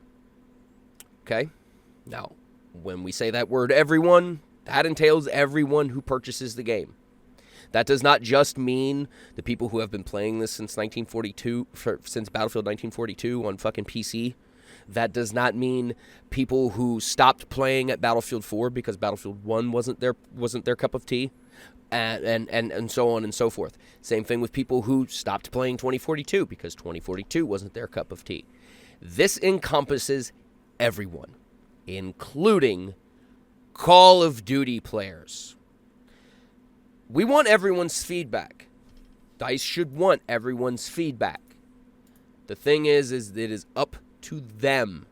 okay? Now, when we say that word everyone, that entails everyone who purchases the game. That does not just mean the people who have been playing this since Battlefield 1942 on fucking PC. That does not mean people who stopped playing at Battlefield 4 because Battlefield 1 wasn't their cup of tea, and so on and so forth. Same thing with people who stopped playing 2042 because 2042 wasn't their cup of tea. This encompasses everyone, including Call of Duty players. We want everyone's feedback. DICE should want everyone's feedback. The thing is it is up to them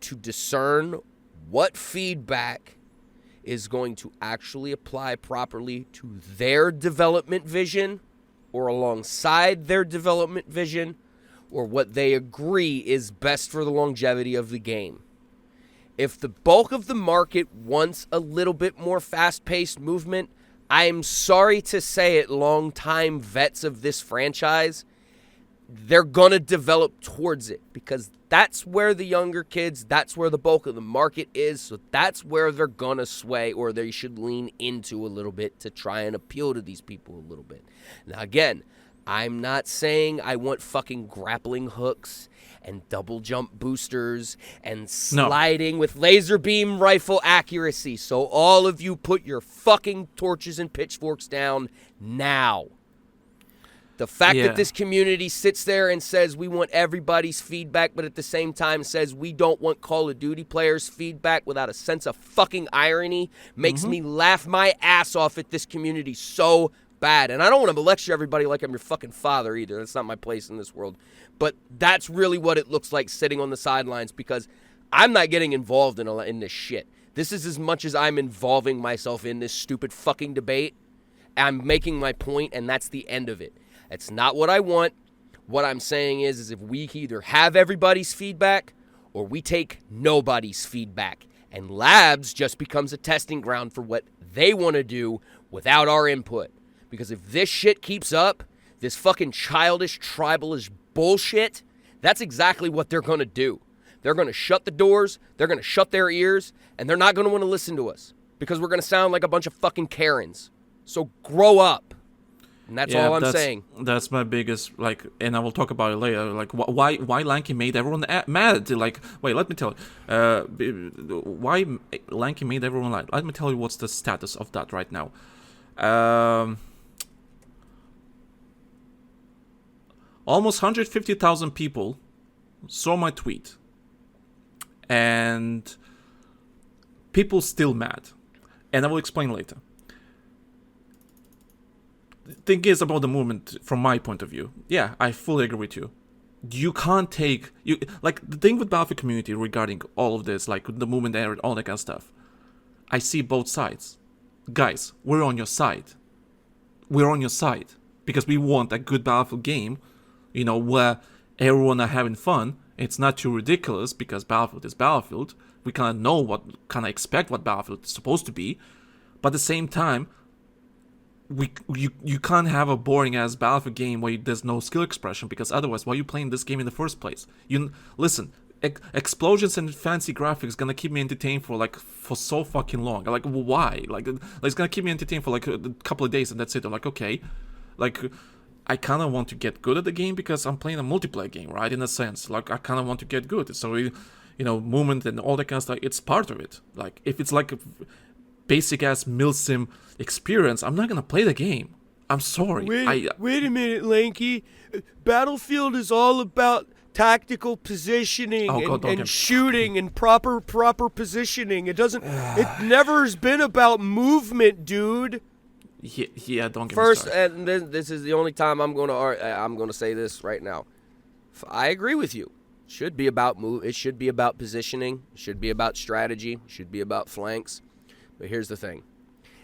to discern what feedback is going to actually apply properly to their development vision or alongside their development vision or what they agree is best for the longevity of the game. If the bulk of the market wants a little bit more fast-paced movement, I'm sorry to say it, long-time vets of this franchise, they're going to develop towards it because that's where the younger kids, that's where the bulk of the market is, so that's where they're going to sway or they should lean into a little bit to try and appeal to these people a little bit. Now, again, I'm not saying I want fucking grappling hooks and double jump boosters and sliding with laser beam rifle accuracy. So all of you put your fucking torches and pitchforks down now. The fact that this community sits there and says we want everybody's feedback, but at the same time says we don't want Call of Duty players' feedback without a sense of fucking irony makes me laugh my ass off at this community so bad. And I don't want to lecture everybody like I'm your fucking father either. That's not my place in this world. But that's really what it looks like sitting on the sidelines because I'm not getting involved in this shit. This is as much as I'm involving myself in this stupid fucking debate. I'm making my point, and that's the end of it. It's not what I want. What I'm saying is if we either have everybody's feedback or we take nobody's feedback. And labs just becomes a testing ground for what they want to do without our input. Because if this shit keeps up, this fucking childish, tribalish bullshit, that's exactly what they're going to do. They're going to shut the doors, they're going to shut their ears, and they're not going to want to listen to us. Because we're going to sound like a bunch of fucking Karens. So grow up. And that's all I'm saying. That's my biggest, and I will talk about it later, why Lanky made everyone mad. Wait, let me tell you. Why Lanky made everyone mad. Let me tell you what's the status of that right now. Almost 150,000 people saw my tweet. And people still mad. And I will explain later. The thing is about the movement from my point of view. Yeah, I fully agree with you. You can't take... the thing with Battlefield community regarding all of this, the movement and all that kind of stuff. I see both sides. Guys, we're on your side. We're on your side. Because we want a good Battlefield game, where everyone are having fun. It's not too ridiculous because Battlefield is Battlefield. We kind of know expect what Battlefield is supposed to be. But at the same time, you can't have a boring ass Battlefield game where there's no skill expression because otherwise why are you playing this game in the first place? Listen, explosions and fancy graphics gonna keep me entertained for so fucking long. Why? It's gonna keep me entertained for a couple of days and that's it. I'm okay. I kind of want to get good at the game because I'm playing a multiplayer game, right? In a sense, I kind of want to get good. So movement and all that kind of stuff, it's part of it. Like, if it's like a basic ass milsim experience, I'm not gonna play the game. I'm sorry. Wait a minute, Lanky. Battlefield is all about tactical positioning and shooting and proper positioning. It doesn't. It never's been about movement, dude. Yeah, don't get First, me started. and this is the only time I'm gonna say this right now. I agree with you. It should be about It should be about positioning. It should be about strategy. It should be about flanks. But here's the thing: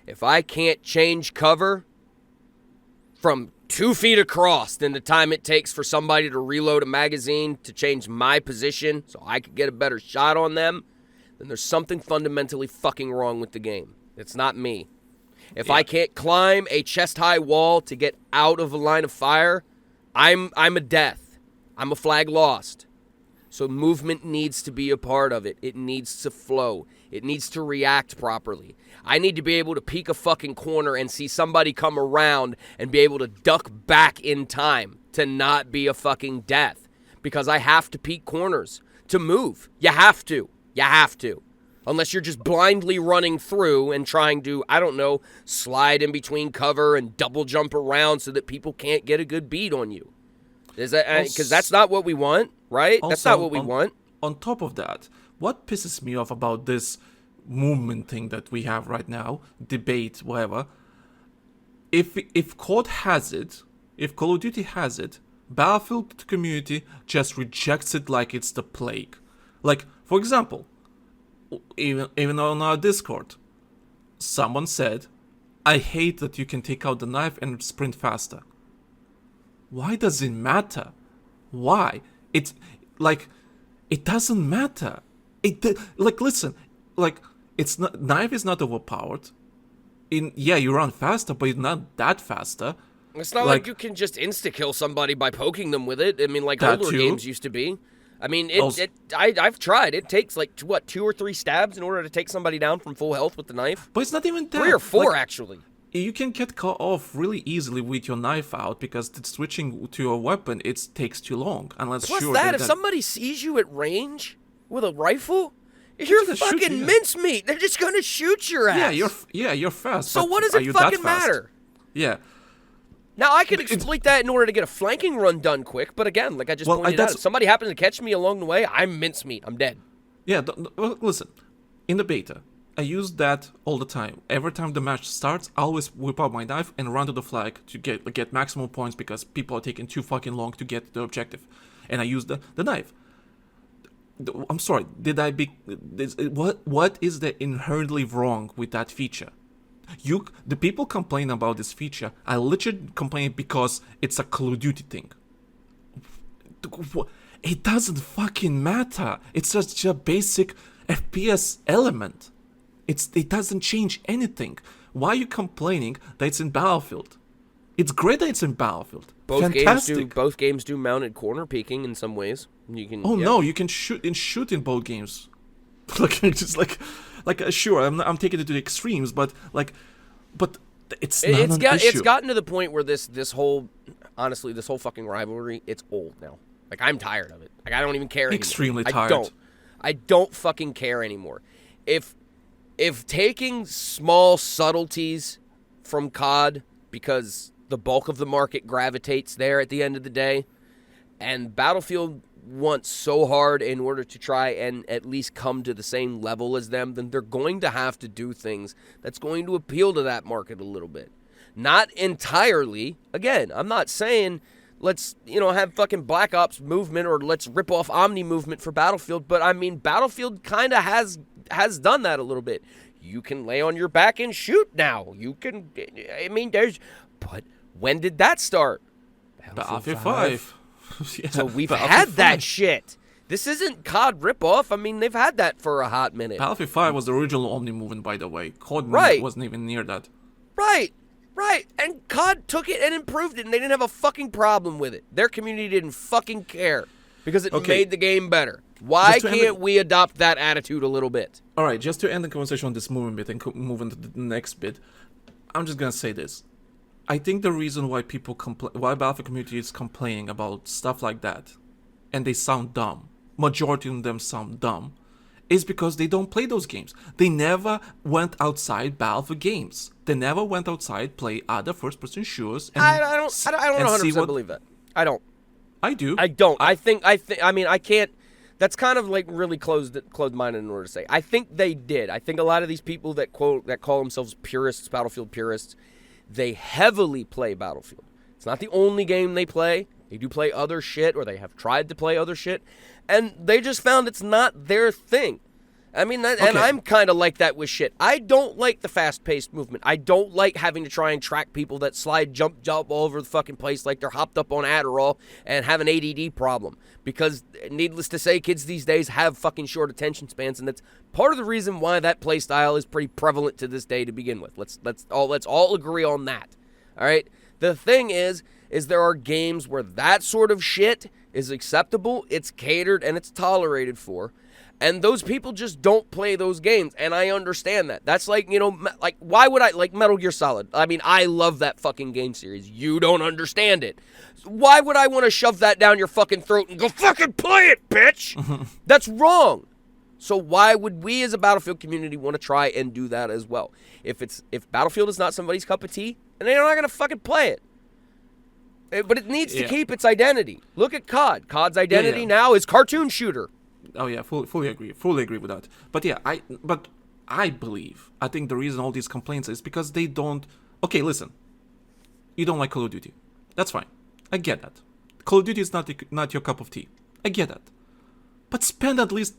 if I can't change cover from 2 feet across than the time it takes for somebody to reload a magazine to change my position so I could get a better shot on them, then there's something fundamentally fucking wrong with the game. It's not me. If I can't climb a chest-high wall to get out of a line of fire, I'm a death. I'm a flag lost. So movement needs to be a part of it. It needs to flow. It needs to react properly. I need to be able to peek a fucking corner and see somebody come around and be able to duck back in time to not be a fucking death. Because I have to peek corners to move. You have to. You have to. Unless you're just blindly running through and trying to, I don't know, slide in between cover and double jump around so that people can't get a good beat on you. Is that because that's not what we want, right? That's not what we want. On top of that, what pisses me off about this movement thing that we have right now, debate, whatever, if COD has it, if Call of Duty has it, Battlefield community just rejects it like it's the plague. Like, for example, even on our Discord, someone said, I hate that you can take out the knife and sprint faster. Why does it matter? Why? It's like, it doesn't matter. Listen, it's not, knife is not overpowered. You run faster, but you're not that faster. It's not like you can just insta-kill somebody by poking them with it. I mean, like older games used to be. I mean, I've tried. It takes like, 2 or 3 stabs in order to take somebody down from full health with the knife. But it's not even that. 3 or 4, actually. You can get caught off really easily with your knife out because switching to a weapon, it takes too long. Unless Plus if somebody sees you at range with a rifle, you're fucking mincemeat. They're just gonna shoot your ass. You're fast. So what does it fucking matter? Yeah. Now, I can exploit that in order to get a flanking run done quick, but again, like I just pointed out, if somebody happens to catch me along the way, I'm mincemeat. I'm dead. Yeah, listen. In the beta, I use that all the time. Every time the match starts, I always whip out my knife and run to the flag to get maximum points because people are taking too fucking long to get the objective. And I use the knife. I'm sorry, what is the inherently wrong with that feature? The people complain about this feature. I literally complain because it's a Call of Duty thing. It doesn't fucking matter. It's just a basic FPS element. It doesn't change anything. Why are you complaining that it's in Battlefield? It's great that it's in Battlefield. Both games do mounted corner peeking in some ways. You can. No, you can shoot in both games. Sure, I'm taking it to the extremes, but it's not an issue. It's gotten to the point where this whole fucking rivalry, it's old now. Like, I'm tired of it. Like, I don't even care anymore. Extremely tired. I don't fucking care anymore. If taking small subtleties from COD, because the bulk of the market gravitates there at the end of the day, and Battlefield wants so hard in order to try and at least come to the same level as them, then they're going to have to do things that's going to appeal to that market a little bit. Not entirely. Again, I'm not saying let's, have fucking Black Ops movement or let's rip off Omni movement for Battlefield, but I mean, Battlefield kind of has done that a little bit. You can lay on your back and shoot now. But when did that start? Battlefield 5. Yeah, so we've had that shit. This isn't COD ripoff. I mean, they've had that for a hot minute. Battlefield 5 was the original Omni movement, by the way. COD wasn't even near that. Right. And COD took it and improved it, and they didn't have a fucking problem with it. Their community didn't fucking care because it made the game better. Why can't we adopt that attitude a little bit? All right, just to end the conversation on this movement bit and move into the next bit, I'm just going to say this. I think the reason why why Battlefield community is complaining about stuff like that, and they sound dumb, majority of them sound dumb, is because they don't play those games. They never went outside Battlefield games. They never went outside, play other first-person shooters. And I don't 100% believe that. I don't. I do. I don't. I mean, I can't. That's kind of like really closed-minded in order to say. I think they did. I think a lot of these people that call themselves purists, Battlefield purists, they heavily play Battlefield. It's not the only game they play. They do play other shit, or they have tried to play other shit, and they just found it's not their thing. I mean, and I'm kind of like that with shit. I don't like the fast-paced movement. I don't like having to try and track people that slide, jump all over the fucking place like they're hopped up on Adderall and have an ADD problem. Because, needless to say, kids these days have fucking short attention spans, and that's part of the reason why that play style is pretty prevalent to this day to begin with. Let's all agree on that. All right? The thing is there are games where that sort of shit is acceptable, it's catered, and it's tolerated for. And those people just don't play those games, and I understand that. That's like, like, why would I, like Metal Gear Solid? I mean, I love that fucking game series. You don't understand it. Why would I want to shove that down your fucking throat and go, fucking play it, bitch? That's wrong. So why would we as a Battlefield community want to try and do that as well? If Battlefield is not somebody's cup of tea, then they're not going to fucking play it. But it needs to keep its identity. Look at COD. COD's identity now is cartoon shooter. Oh yeah, fully agree with that. But yeah, I think the reason all these complaints is because they don't. Okay, listen, you don't like Call of Duty, that's fine. I get that. Call of Duty is not your cup of tea. I get that. But spend at least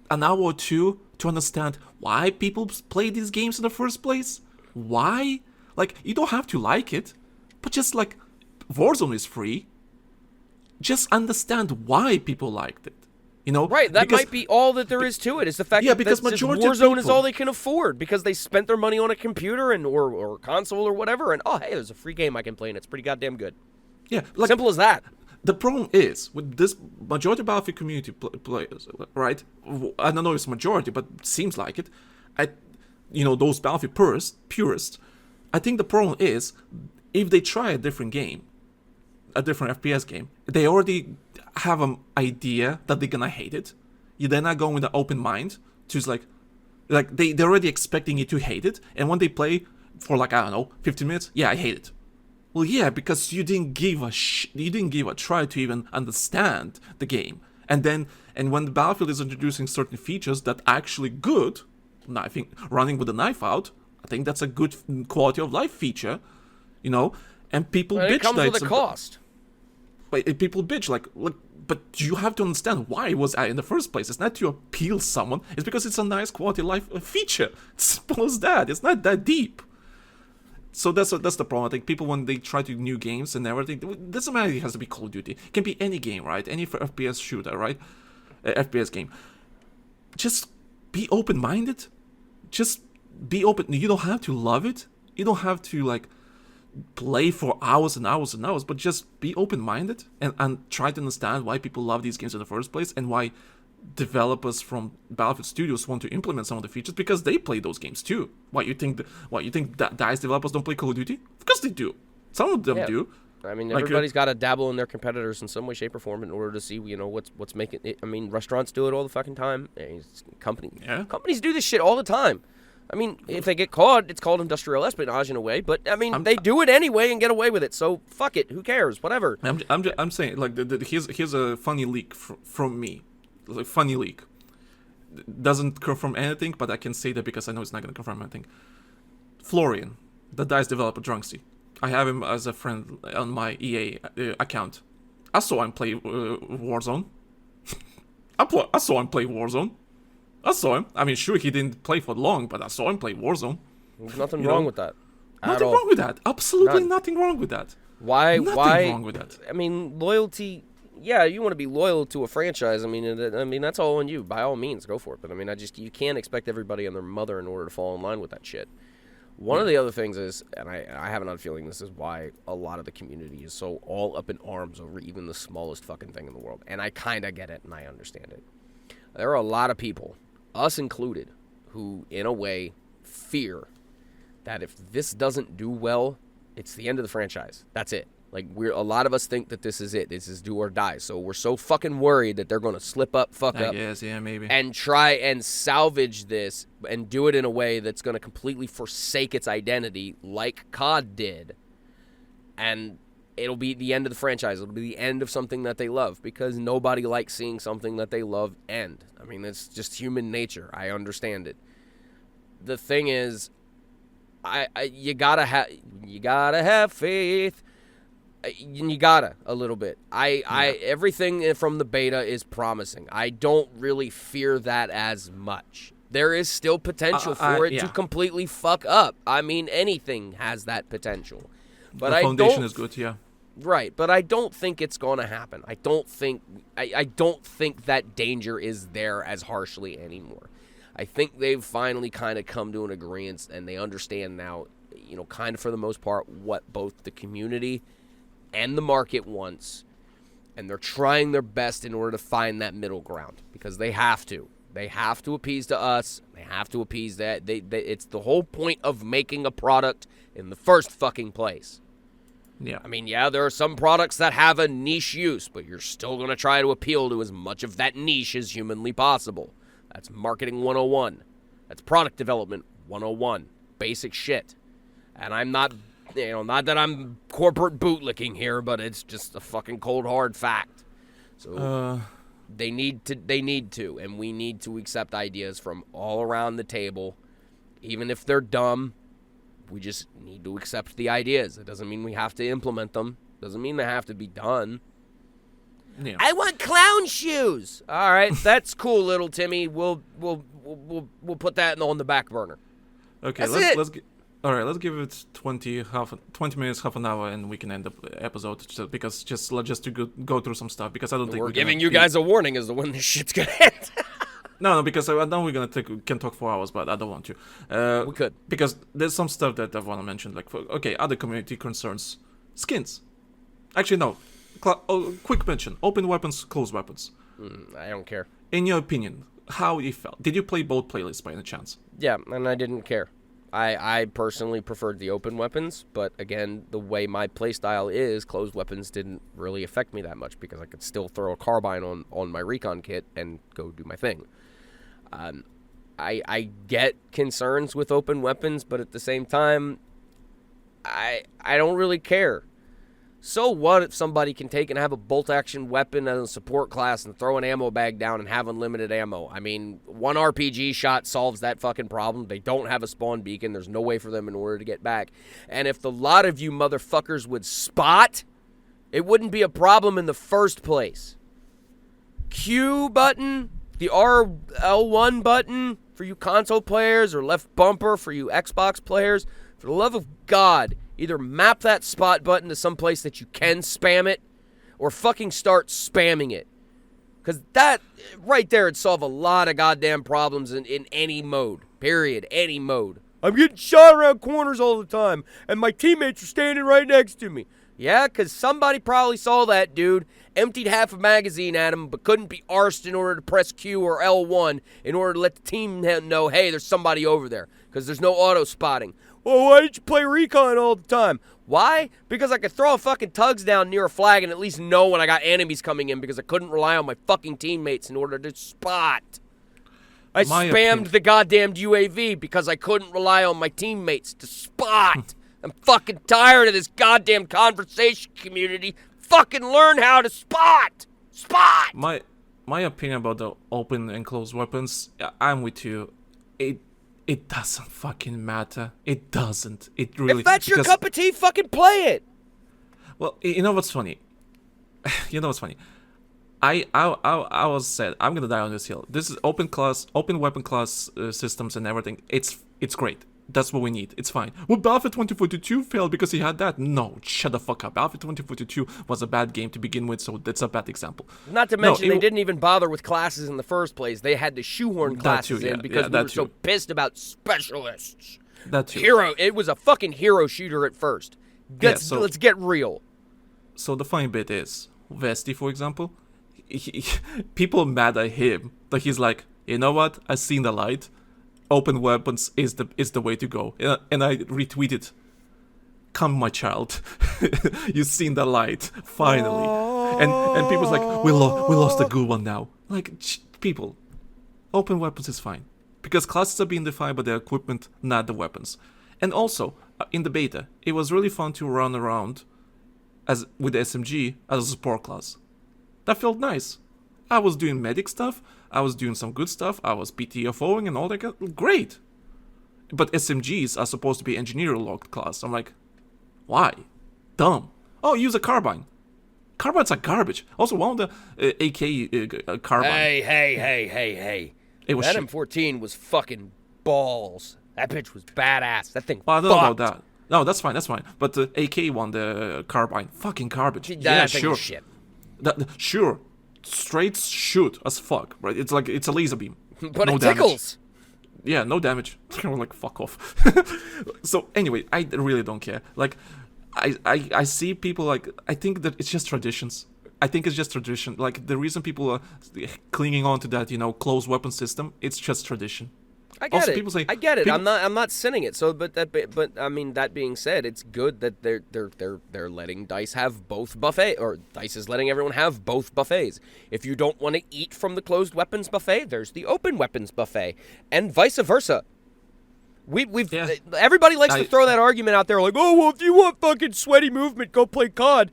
an hour or two to understand why people play these games in the first place. Why? Like, you don't have to like it, but just like Warzone is free. Just understand why people liked it. Right, that might be all that there is to it. Is the fact that Warzone is all they can afford because they spent their money on a computer or console or whatever, and hey, there's a free game I can play and it's pretty goddamn good. Yeah, simple as that. The problem is with this majority of Battlefield community players, right? I don't know if it's majority, but it seems like it. Those Battlefield purists. I think the problem is if they try a different game, a different FPS game, they already have an idea that they're gonna hate it. They're not going with an open mind to just like they're already expecting you to hate it, and when they play for 15 minutes, yeah, I hate it. Well, yeah, because you didn't give a try to even understand the game, and when the Battlefield is introducing certain features that are actually good, running with a knife out, I think that's a good quality of life feature, and people bitch. It comes with a cost. But people bitch but you have to understand why it was in the first place. It's not to appeal someone. It's because it's a nice quality of life feature. It's simple as that. It's not that deep. So that's the problem. I think people, when they try to new games and everything, it doesn't matter. It has to be Call of Duty. It can be any game, right? Any FPS shooter, right? FPS game. Just be open-minded. Just be open. You don't have to love it. You don't have to play for hours and hours and hours, but just be open-minded and try to understand why people love these games in the first place and why developers from Battlefield Studios want to implement some of the features, because they play those games too. Why you think that DICE developers don't play Call of Duty? Of course they do. Some of them do. I mean, everybody's got to dabble in their competitors in some way, shape, or form in order to see, what's making it. I mean, restaurants do it all the fucking time. Companies do this shit all the time. I mean, if they get caught, it's called industrial espionage in a way. But I mean, they do it anyway and get away with it. So fuck it. Who cares? Whatever. I'm saying here's a funny leak from me. Funny leak. Doesn't confirm anything, but I can say that because I know it's not going to confirm anything. Florian, the DICE developer Drunksy. I have him as a friend on my EA account. I saw him play Warzone. I saw him play Warzone. I saw him. I mean, sure, he didn't play for long, but I saw him play Warzone. There's nothing wrong with that. Nothing wrong with that. Absolutely nothing wrong with that. Why? Nothing wrong with that. I mean, loyalty. Yeah, you want to be loyal to a franchise. I mean, that's all on you. By all means, go for it. But I mean, you can't expect everybody and their mother in order to fall in line with that shit. One of the other things is, and I have an odd feeling this is why a lot of the community is so all up in arms over even the smallest fucking thing in the world. And I kind of get it and I understand it. There are a lot of people, us included, who in a way fear that if this doesn't do well, it's the end of the franchise. That's it. Like, a lot of us think that this is it. This is do or die. So we're so fucking worried that they're going to slip up, fuck up. Yes, yeah, maybe. And try and salvage this and do it in a way that's going to completely forsake its identity like COD did. And it'll be the end of the franchise. It'll be the end of something that they love because nobody likes seeing something that they love end. I mean, it's just human nature. I understand it. The thing is, you gotta have faith. You gotta a little bit. Everything from the beta is promising. I don't really fear that as much. There is still potential for it to completely fuck up. I mean, anything has that potential. But the foundation is good, yeah. Right, but I don't think it's going to happen. I don't think that danger is there as harshly anymore. I think they've finally kind of come to an agreement, and they understand now, kind of for the most part, what both the community and the market wants, and they're trying their best in order to find that middle ground because they have to. They have to appease to us. They have to appease that. It's the whole point of making a product in the first fucking place. Yeah. I mean, there are some products that have a niche use, but you're still going to try to appeal to as much of that niche as humanly possible. That's marketing 101. That's product development 101. Basic shit. And I'm not, not that I'm corporate bootlicking here, but it's just a fucking cold hard fact. So they need to, and we need to accept ideas from all around the table, even if they're dumb. We just need to accept the ideas. It doesn't mean we have to implement them. Doesn't mean they have to be done. Yeah. I want clown shoes. All right, that's cool, little Timmy. We'll put that on the back burner. Okay, let's give it 20 minutes, half an hour, and we can end the episode. Just to go through some stuff because I don't think we're giving you guys a warning as to when this shit's gonna end. No, because I know can talk 4 hours, but I don't want to. We could. Because there's some stuff that I want to mention, like, other community concerns. Skins. Actually, no. Quick mention. Open weapons, closed weapons. I don't care. In your opinion, how you felt? Did you play both playlists by any chance? Yeah, and I didn't care. I personally preferred the open weapons, but again, the way my playstyle is, closed weapons didn't really affect me that much because I could still throw a carbine on my recon kit and go do my thing. I get concerns with open weapons, but at the same time, I don't really care. So what if somebody can take and have a bolt-action weapon as a support class and throw an ammo bag down and have unlimited ammo? I mean, one RPG shot solves that fucking problem. They don't have a spawn beacon. There's no way for them in order to get back. And if the lot of you motherfuckers would spot, it wouldn't be a problem in the first place. Q button, the RL1 button for you console players, or left bumper for you Xbox players. For the love of God, either map that spot button to some place that you can spam it, or fucking start spamming it. Because that, right there, would solve a lot of goddamn problems in any mode. Period. Any mode. I'm getting shot around corners all the time, and my teammates are standing right next to me. Yeah, because somebody probably saw that dude, emptied half a magazine at him, but couldn't be arsed in order to press Q or L1 in order to let the team know, hey, there's somebody over there, because there's no auto-spotting. Well, why did you play recon all the time? Why? Because I could throw a fucking tugs down near a flag and at least know when I got enemies coming in because I couldn't rely on my fucking teammates in order to spot. I spammed the goddamned UAV because I couldn't rely on my teammates to spot. I'm fucking tired of this goddamn conversation community. Fucking learn how to spot. Spot! My opinion about the open and closed weapons, I'm with you. It doesn't fucking matter. It doesn't. It really... If that's your cup of tea, fucking play it! Well, you know what's funny? I was said, I'm gonna die on this hill. This is open weapon class systems and everything. It's great. That's what we need. It's fine. Well, Battlefield 2042 failed because he had that. No, shut the fuck up. Battlefield 2042 was a bad game to begin with, so that's a bad example. Not to mention, they didn't even bother with classes in the first place. They had to shoehorn classes in because we were so pissed about specialists. That too. It was a fucking hero shooter at first. Let's get real. So the funny bit is, Vesti, for example, people are mad at him, but he's like, you know what? I've seen the light. Open weapons is the way to go, and I retweeted come, my child, you've seen the light finally. And people's like, we lost a good one now. Like, people, open weapons is fine because classes are being defined by the equipment, not the weapons. And also, in the beta, it was really fun to run around with the SMG as a support class. That felt nice. I was doing medic stuff, I was doing some good stuff, I was PTFOing and all that. Great. But SMGs are supposed to be engineer-locked class. I'm like, why? Dumb. Oh, use a carbine. Carbines are garbage. Also, one of the AK carbine. Hey. It was that shit. M14 was fucking balls. That bitch was badass. That thing Well, I don't know about fucked. that. No, that's fine. But the AK one, the carbine, fucking garbage. That Yeah, thing sure. was shit. Sure. Straight shoot as fuck, right? It's like, it's a laser beam. But No it damage. tickles. Yeah, no damage. We're like, fuck off. So anyway, I really don't care. Like, I see people like, I think that it's just traditions. I think it's just tradition. Like, the reason people are clinging on to that, closed weapon system, it's just tradition. I get Also, it. people say- I get it. people- I'm not sinning it. So, but I mean, that being said, it's good that they're letting Dice have both buffet, or Dice is letting everyone have both buffets. If you don't want to eat from the closed weapons buffet, there's the open weapons buffet, and vice versa. Yeah. Everybody likes to throw that argument out there, like, oh well, if you want fucking sweaty movement, go play COD.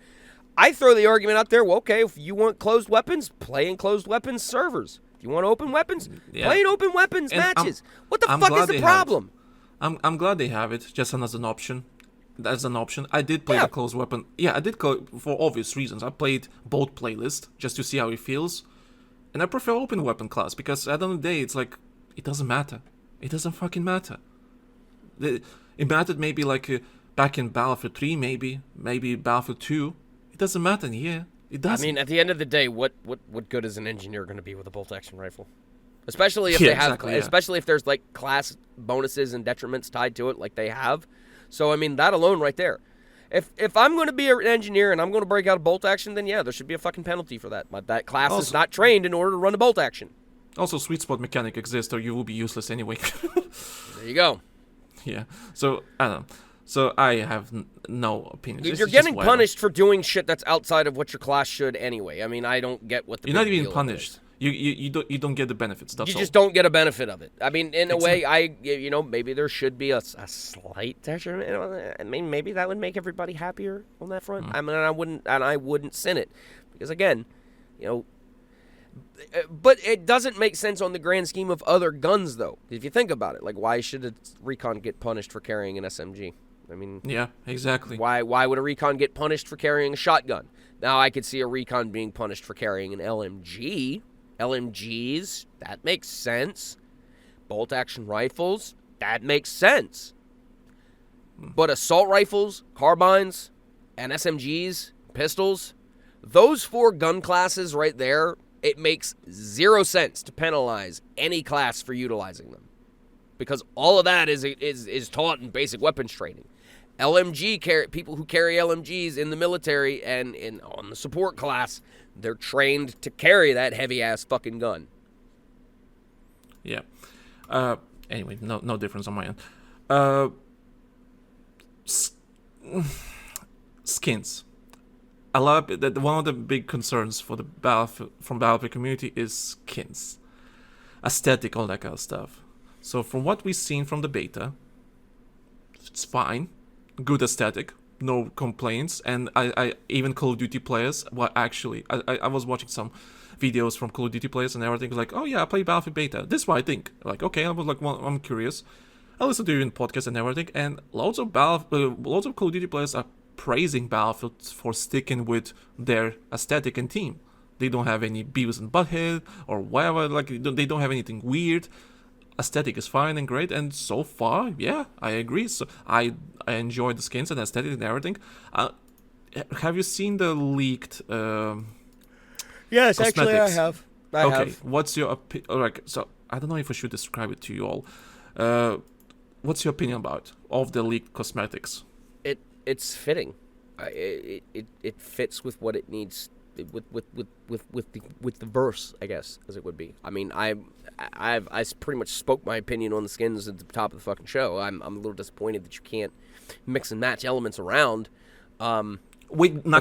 I throw the argument out there. Well, okay, if you want closed weapons, play in closed weapons servers. If you want open weapons, play in open weapons And matches. What the I'm fuck glad is the they have it. problem? I'm glad they have it just as an option. As an option, I did play the closed weapon. Yeah, I did for obvious reasons. I played both playlists just to see how it feels, and I prefer open weapon class because at the end of the day, it's like it doesn't matter. It doesn't fucking matter. It mattered maybe like back in Battlefield 3, maybe Battlefield 2. It doesn't matter here. It doesn't. I mean, at the end of the day, what good is an engineer going to be with a bolt action rifle? Especially if Yeah, they have, exactly, yeah. especially if there's like class bonuses and detriments tied to it, like they have. So I mean, that alone right there. If I'm going to be an engineer and I'm going to break out a bolt action, then yeah, there should be a fucking penalty for that. But that class is Also- not trained in order to run a bolt action. Also, sweet spot mechanic exists, or you will be useless anyway. There you go. Yeah. So I don't know. So I have no opinion. You're getting punished for doing shit that's outside of what your class should anyway. I mean, I don't get what the You're not big even deal punished. is. You don't get the benefits. That's You all. just don't get a benefit of it. I mean, in a way, maybe there should be a slight detriment. I mean, maybe that would make everybody happier on that front. I mean, I wouldn't sin it because again, but it doesn't make sense on the grand scheme of other guns, though. If you think about it, like why should a recon get punished for carrying an SMG? I mean, Yeah, exactly. why would a recon get punished for carrying a shotgun? Now I could see a recon being punished for carrying an LMG. LMGs, that makes sense. Bolt action rifles, that makes sense. But assault rifles, carbines, and SMGs, pistols, those four gun classes right there, it makes zero sense to penalize any class for utilizing them. Because all of that is taught in basic weapons training. People who carry LMGs in the military and on the support class, they're trained to carry that heavy-ass fucking gun. Yeah. Anyway, no difference on my end. Skins. One of the big concerns for the Battlefield community is skins, aesthetic, all that kind of stuff. So from what we've seen from the beta, it's fine, good aesthetic, no complaints, and I even Call of Duty players. Well, actually, I was watching some videos from Call of Duty players, and everything was like, oh yeah, I play Battlefield beta. This is what I think. Like, okay, I was like, well, I'm curious. I listen to you in podcasts and everything, and loads of Call of Duty players are praising Battlefield for sticking with their aesthetic and theme. They don't have any Beavis and Butthead or whatever. Like, they don't have anything weird. Aesthetic is fine and great, and so far, yeah, I agree. So I enjoy the skins and aesthetic and everything. Have you seen the leaked? Yes, cosmetics? actually, I have. I have. What's your opinion? So I don't know if I should describe it to you all. What's your opinion about of the leaked cosmetics? It's fitting. It fits with what it needs with the verse, I guess, as it would be. I mean, I pretty much spoke my opinion on the skins at the top of the fucking show. I'm a little disappointed that you can't mix and match elements around. Not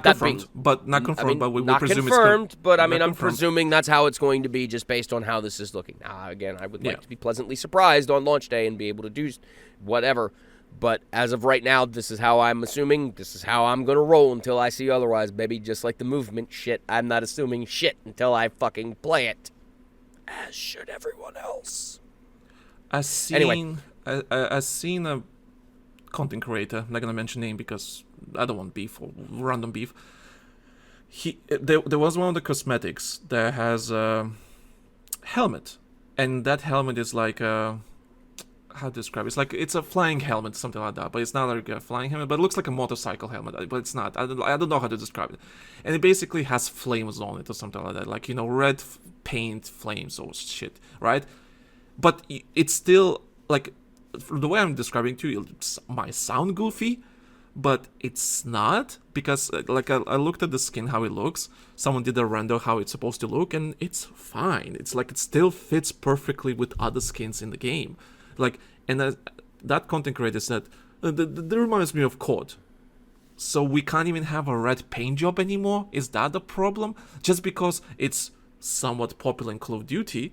confirmed, but we not presume confirmed, it's but I mean, not I'm confirmed. presuming that's how it's going to be, just based on how this is looking. Now, again, I would like to be pleasantly surprised on launch day and be able to do whatever. But as of right now, this is how I'm assuming. This is how I'm gonna roll until I see otherwise, baby. Just like the movement shit, I'm not assuming shit until I fucking play it. As should everyone else. I've seen a content creator, I'm not gonna mention name because I don't want beef or random beef. There was one of the cosmetics that has a helmet, and that helmet is like how to describe it? It's a flying helmet, something like that, but it's not like a flying helmet, but it looks like a motorcycle helmet, but it's not. I don't know how to describe it. And it basically has flames on it or something like that, like, you know, red paint flames or shit, right? But it's still, like, the way I'm describing it to you, it might sound goofy, but it's not, because like I looked at the skin, how it looks. Someone did a render how it's supposed to look, and it's fine. It's like it still fits perfectly with other skins in the game. Like, and that content creator said, that reminds me of COD. So we can't even have a red paint job anymore? Is that the problem? Just because it's somewhat popular in Call of Duty,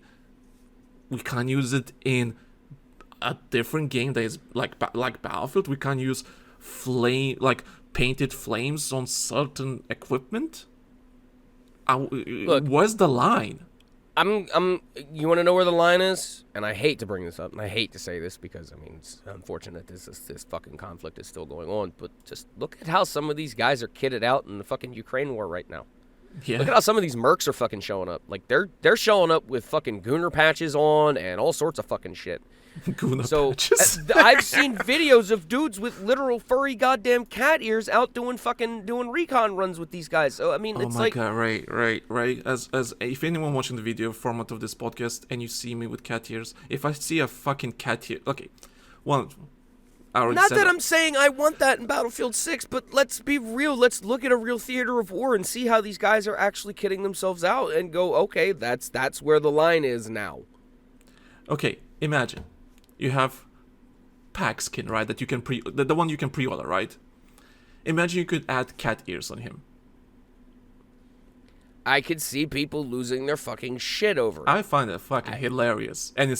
we can't use it in a different game that is like Battlefield. We can't use painted flames on certain equipment. Look, where's the line? You want to know where the line is? And I hate to bring this up, and I hate to say this because, I mean, it's unfortunate this fucking conflict is still going on, but just look at how some of these guys are kitted out in the fucking Ukraine war right now. Yeah. Look at how some of these mercs are fucking showing up. Like, they're showing up with fucking Gooner patches on and all sorts of fucking shit. Patches. I've seen videos of dudes with literal furry goddamn cat ears out doing recon runs with these guys. So I mean, it's like, God, right. As if anyone watching the video format of this podcast and you see me with cat ears, if I see a fucking cat ear, okay, well, I already not said that I'm saying I want that in Battlefield 6, but let's be real. Let's look at a real theater of war and see how these guys are actually kidding themselves out and go, okay, that's where the line is now. Okay, imagine. You have pack skin, right? That you can the one you can pre-order, right? Imagine you could add cat ears on him. I could see people losing their fucking shit over it. I find that fucking hilarious, and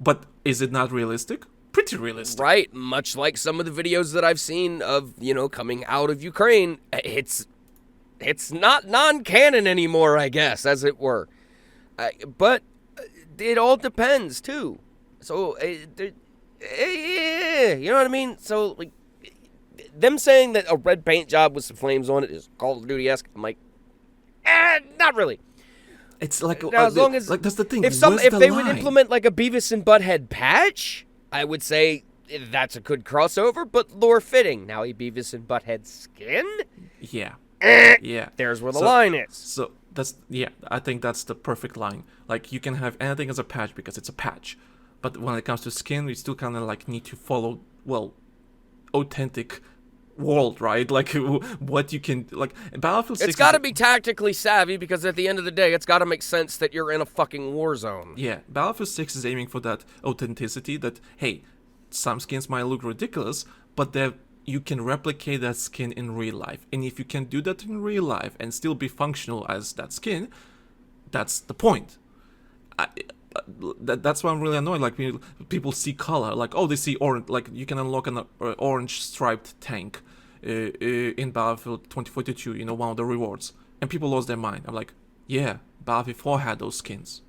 but is it not realistic? Pretty realistic, right? Much like some of the videos that I've seen of, you know, coming out of Ukraine, it's not non-canon anymore, I guess, as it were. But it all depends too. So, you know what I mean? So, like, them saying that a red paint job with some flames on it is Call of Duty-esque, I'm like, not really. It's like, now, as long as, like, that's the thing. If they would implement like a Beavis and Butthead patch, I would say that's a good crossover, but lore fitting. Now a Beavis and Butthead skin? Yeah. Yeah. There's where the line is. So, I think that's the perfect line. Like, you can have anything as a patch because it's a patch. But when it comes to skin, we still kind of like need to follow, well, authentic world, right? Like what you can, like, Battlefield 6. It's got to be tactically savvy because at the end of the day, it's got to make sense that you're in a fucking war zone. Yeah, Battlefield 6 is aiming for that authenticity that, hey, some skins might look ridiculous, but you can replicate that skin in real life. And if you can do that in real life and still be functional as that skin, that's the point. That's why I'm really annoyed. Like, people see color, like, oh, they see orange. Like, you can unlock an orange striped tank in Battlefield 2042, you know, one of the rewards, and people lost their mind. I'm like, yeah, Battlefield 4 had those skins.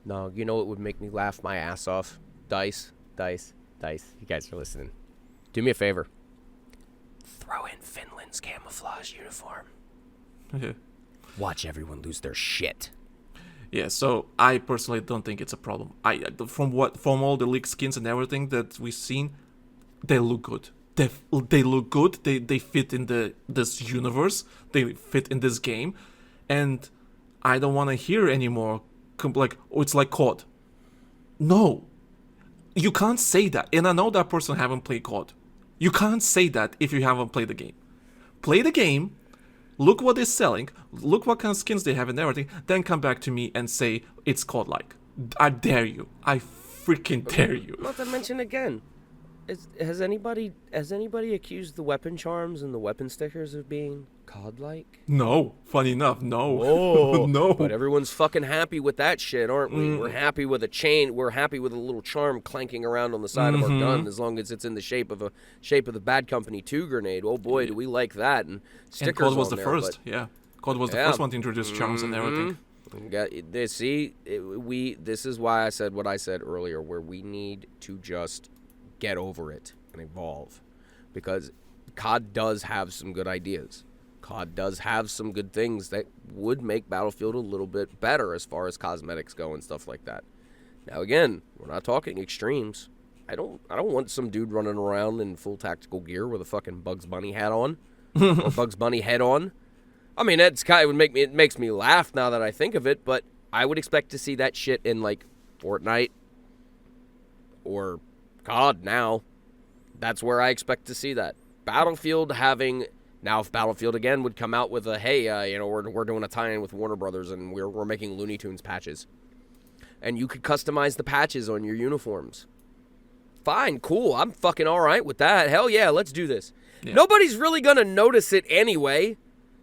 No, you know what would make me laugh my ass off? Dice. You guys are listening. Do me a favor. Throw in Finland's camouflage uniform. Watch everyone lose their shit. Yeah, so I personally don't think it's a problem. From all the leaked skins and everything that we've seen, they look good. They look good. They fit in this universe. They fit in this game, and I don't want to hear anymore. Like, oh, it's like COD. No, you can't say that. And I know that person haven't played COD. You can't say that if you haven't played the game. Play the game. look what they're selling, look what kind of skins they have and everything, then come back to me and say it's COD-like. I dare you. I freaking dare you. Not to mention again, has anybody accused the weapon charms and the weapon stickers of being COD-like? No. Funny enough, no. Oh, no. But everyone's fucking happy with that shit, aren't we? We're happy with a chain. We're happy with a little charm clanking around on the side of our gun, as long as it's in the shape of the Bad Company 2 grenade. Oh boy, do we like that! And stickers. And COD was on the there, first. Yeah. COD was the first one to introduce charms and everything. This is why I said what I said earlier, where we need to just get over it and evolve, because COD does have some good ideas. COD does have some good things that would make Battlefield a little bit better as far as cosmetics go and stuff like that. Now again, we're not talking extremes. I don't want some dude running around in full tactical gear with a fucking Bugs Bunny hat on or Bugs Bunny head on. I mean, it makes me laugh now that I think of it, but I would expect to see that shit in like Fortnite or COD now. That's where I expect to see that. Battlefield having... Now, if Battlefield again would come out with a, hey, we're doing a tie-in with Warner Brothers and we're making Looney Tunes patches, and you could customize the patches on your uniforms. Fine, cool. I'm fucking all right with that. Hell yeah, let's do this. Yeah. Nobody's really gonna notice it anyway.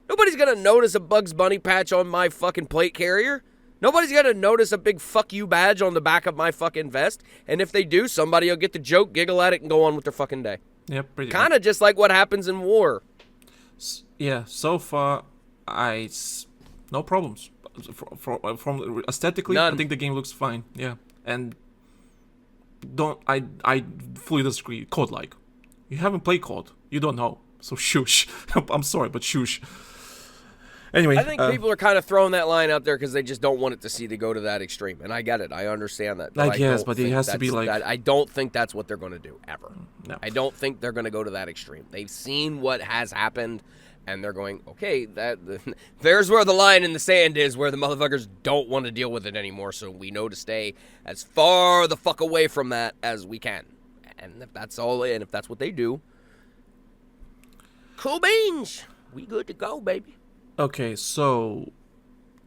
Nobody's gonna notice a Bugs Bunny patch on my fucking plate carrier. Nobody's gonna notice a big fuck you badge on the back of my fucking vest. And if they do, somebody will get the joke, giggle at it, and go on with their fucking day. Yep, pretty kind of just like what happens in war. Yeah, so far, no problems. From aesthetically, None. I think the game looks fine. Yeah, and I fully disagree. COD-like, you haven't played COD, you don't know. So shush. I'm sorry, but shush. Anyway, I think people are kind of throwing that line out there because they just don't want it to go to that extreme, and I get it. I understand that. I guess, but it has to be like... I don't think that's what they're going to do, ever. No. I don't think they're going to go to that extreme. They've seen what has happened, and they're going, okay, there's where the line in the sand is, where the motherfuckers don't want to deal with it anymore, so we know to stay as far the fuck away from that as we can. And if that's all, and if that's what they do, cool beans. We good to go, baby. Okay, so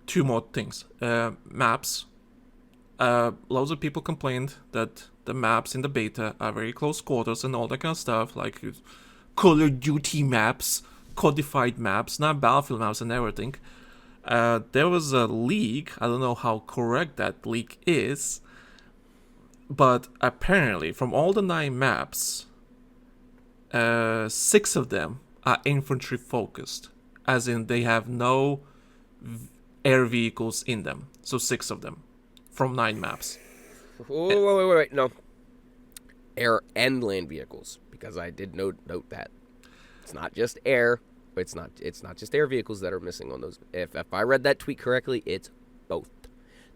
2 more things. Maps. Loads of people complained that the maps in the beta are very close quarters and all that kind of stuff, like Call of Duty maps, codified maps, not Battlefield maps and everything. There was a leak, I don't know how correct that leak is, but apparently from all the 9 maps, 6 of them are infantry focused. As in, they have no air vehicles in them. So 6 of them from 9 maps. Wait. No. Air and land vehicles, because I did note that. It's not just air. It's not just air vehicles that are missing on those. If I read that tweet correctly, it's both.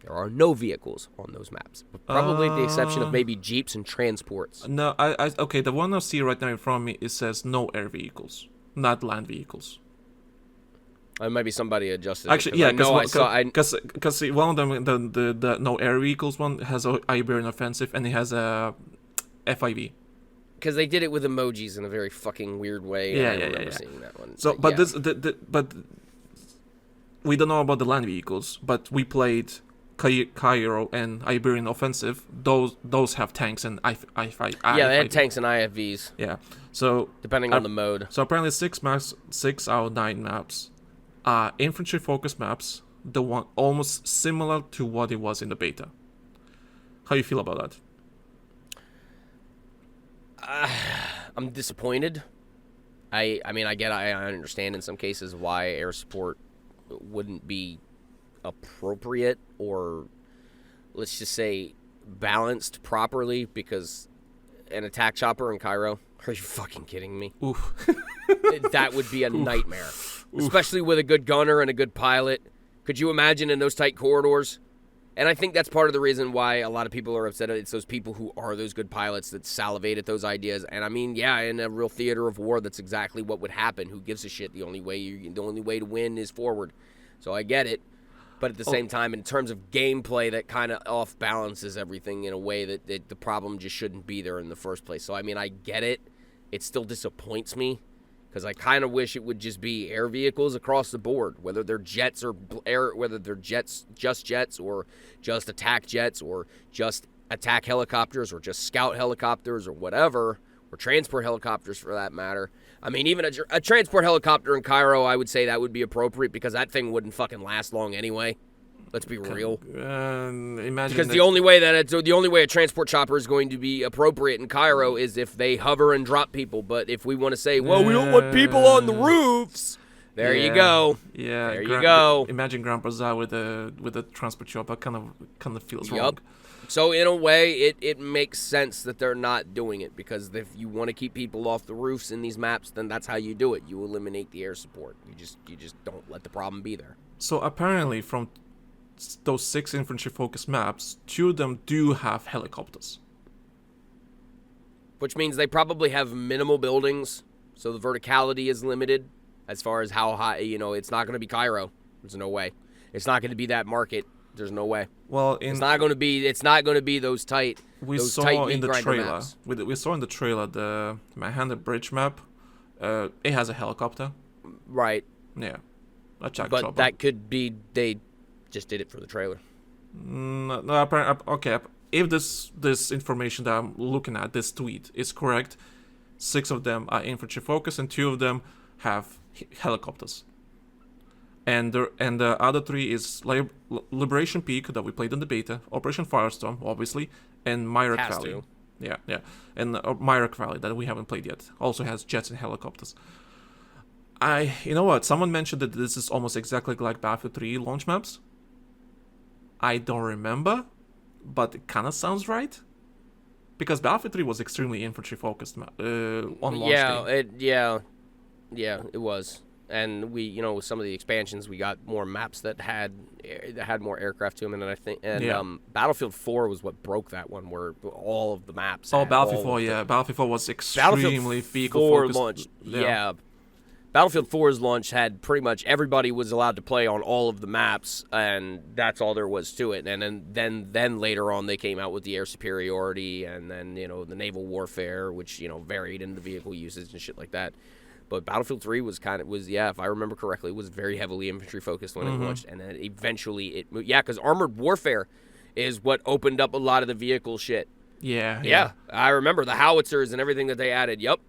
There are no vehicles on those maps. Probably the exception of maybe Jeeps and transports. No, okay, the one I see right now in front of me, it says no air vehicles, not land vehicles. Maybe somebody adjusted. Actually, yeah, because one of them, the no air vehicles one, has a Iberian offensive and it has a FIV. Because they did it with emojis in a very fucking weird way. Yeah, I remember seeing that one. So, but but we don't know about the land vehicles. But we played Cairo and Iberian offensive. Those have tanks and they had tanks and IFVs. Yeah, so depending on the mode. So apparently 6 out of 9 maps. Infantry focused maps, the one almost similar to what it was in the beta. How you feel about that? I'm disappointed. I understand in some cases why air support wouldn't be appropriate or, let's just say, balanced properly, because an attack chopper in Cairo, are you fucking kidding me? Oof. That would be a nightmare. Especially with a good gunner and a good pilot. Could you imagine in those tight corridors? And I think that's part of the reason why a lot of people are upset. It's those people who are those good pilots that salivate at those ideas. And I mean, yeah, in a real theater of war, that's exactly what would happen. Who gives a shit? The only way to win is forward. So I get it. But at the same time, in terms of gameplay, that kind of off balances everything in a way that the problem just shouldn't be there in the first place. So I mean, I get it. It still disappoints me. because I kind of wish it would just be air vehicles across the board, whether they're jets or air, whether they're jets or just attack jets or just attack helicopters or just scout helicopters or whatever, or transport helicopters for that matter. I mean, even a transport helicopter in Cairo, I would say that would be appropriate because that thing wouldn't fucking last long anyway. Let's be real. Imagine because the only way a transport chopper is going to be appropriate in Cairo is if they hover and drop people. But if we want to say, well, we don't want people on the roofs, there you go. Yeah, there you go. Imagine Grand Bazaar with a transport chopper. Kind of feels wrong. So in a way, it makes sense that they're not doing it because if you want to keep people off the roofs in these maps, then that's how you do it. You eliminate the air support. You just don't let the problem be there. So apparently, from those 6 infantry-focused maps, 2 of them do have helicopters. Which means they probably have minimal buildings, so the verticality is limited as far as how high, it's not going to be Cairo. There's no way. It's not going to be that market. There's no way. Well, it's not going to be those tight. We those saw tight in the trailer. Maps. We saw in the trailer the Manhattan Bridge map. It has a helicopter. Right. Yeah. But chopper. That could be they just did it for the trailer. No, okay. If this information that I'm looking at, this tweet, is correct, 6 of them are infantry focused and 2 of them have helicopters. And the other 3 is Liberation Peak that we played in the beta, Operation Firestorm, obviously, and Myrick Valley. Yeah. And Myrick Valley that we haven't played yet also has jets and helicopters. You know what? Someone mentioned that this is almost exactly like Battlefield 3 launch maps. I don't remember, but it kind of sounds right. Because Battlefield 3 was extremely infantry focused on launch day. It was. And we, with some of the expansions, we got more maps that had more aircraft to them, and Battlefield 4 was what broke that one, where all of the maps. Battlefield 4, Battlefield 4 was extremely vehicle focused. Launch, Battlefield 4's launch had pretty much everybody was allowed to play on all of the maps, and that's all there was to it. And then later on, they came out with the air superiority, and then the naval warfare, which varied in the vehicle usage and shit like that. But Battlefield 3 was if I remember correctly, was very heavily infantry focused when it launched, and then eventually because armored warfare is what opened up a lot of the vehicle shit. Yeah. I remember the howitzers and everything that they added. Yep.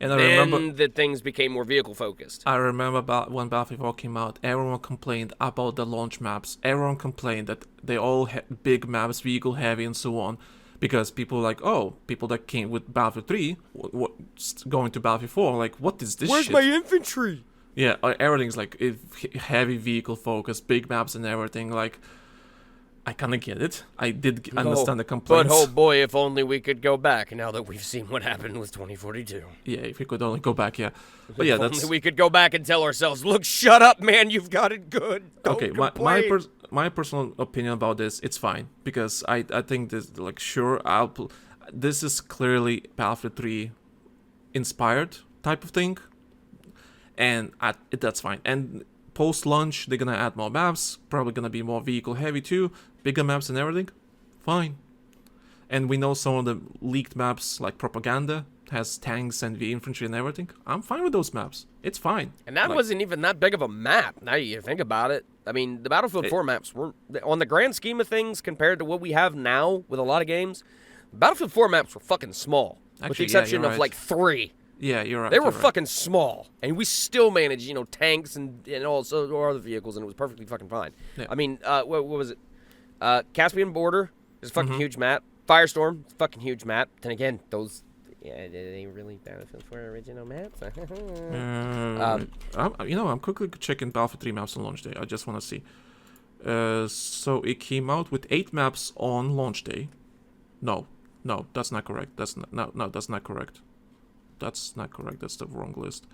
And I remember that things became more vehicle focused. I remember when Battlefield 4 came out, everyone complained about the launch maps. Everyone complained that they all had big maps, vehicle heavy, and so on. Because people people that came with Battlefield 3, going to Battlefield 4, like, what is this Where's shit? my infantry? Yeah, everything's like heavy vehicle focus, big maps and everything. Like, I kind of get it. I did understand the complaints. But oh boy, if only we could go back now that we've seen what happened with 2042. Yeah, if we could only go back, yeah. But yeah, only we could go back and tell ourselves, look, shut up, man, you've got it good. Don't complain. My personal opinion about this, it's fine, because I think this, like, sure, this is clearly Battlefield 3 inspired type of thing, and that's fine. And post-launch, they're gonna add more maps, probably gonna be more vehicle heavy too, bigger maps and everything, fine. And we know some of the leaked maps, like Propaganda, has tanks and the infantry and everything. I'm fine with those maps. It's fine. And that wasn't even that big of a map, now you think about it. I mean, the Battlefield 4 maps were, on the grand scheme of things, compared to what we have now with a lot of games, Battlefield 4 maps were fucking small. Actually, with the exception of, like, 3. Yeah, you're right. They were fucking small. And we still managed, tanks and also or other vehicles, and it was perfectly fucking fine. Yeah. I mean, what was it? Caspian Border is a fucking huge map. Firestorm, fucking huge map. Then again, those... Yeah, they really Battlefield 4 original maps. I'm quickly checking Battlefield 3 maps on launch day. I just want to see. So it came out with 8 maps on launch day. No, that's not correct. That's not correct. That's not correct. That's the wrong list.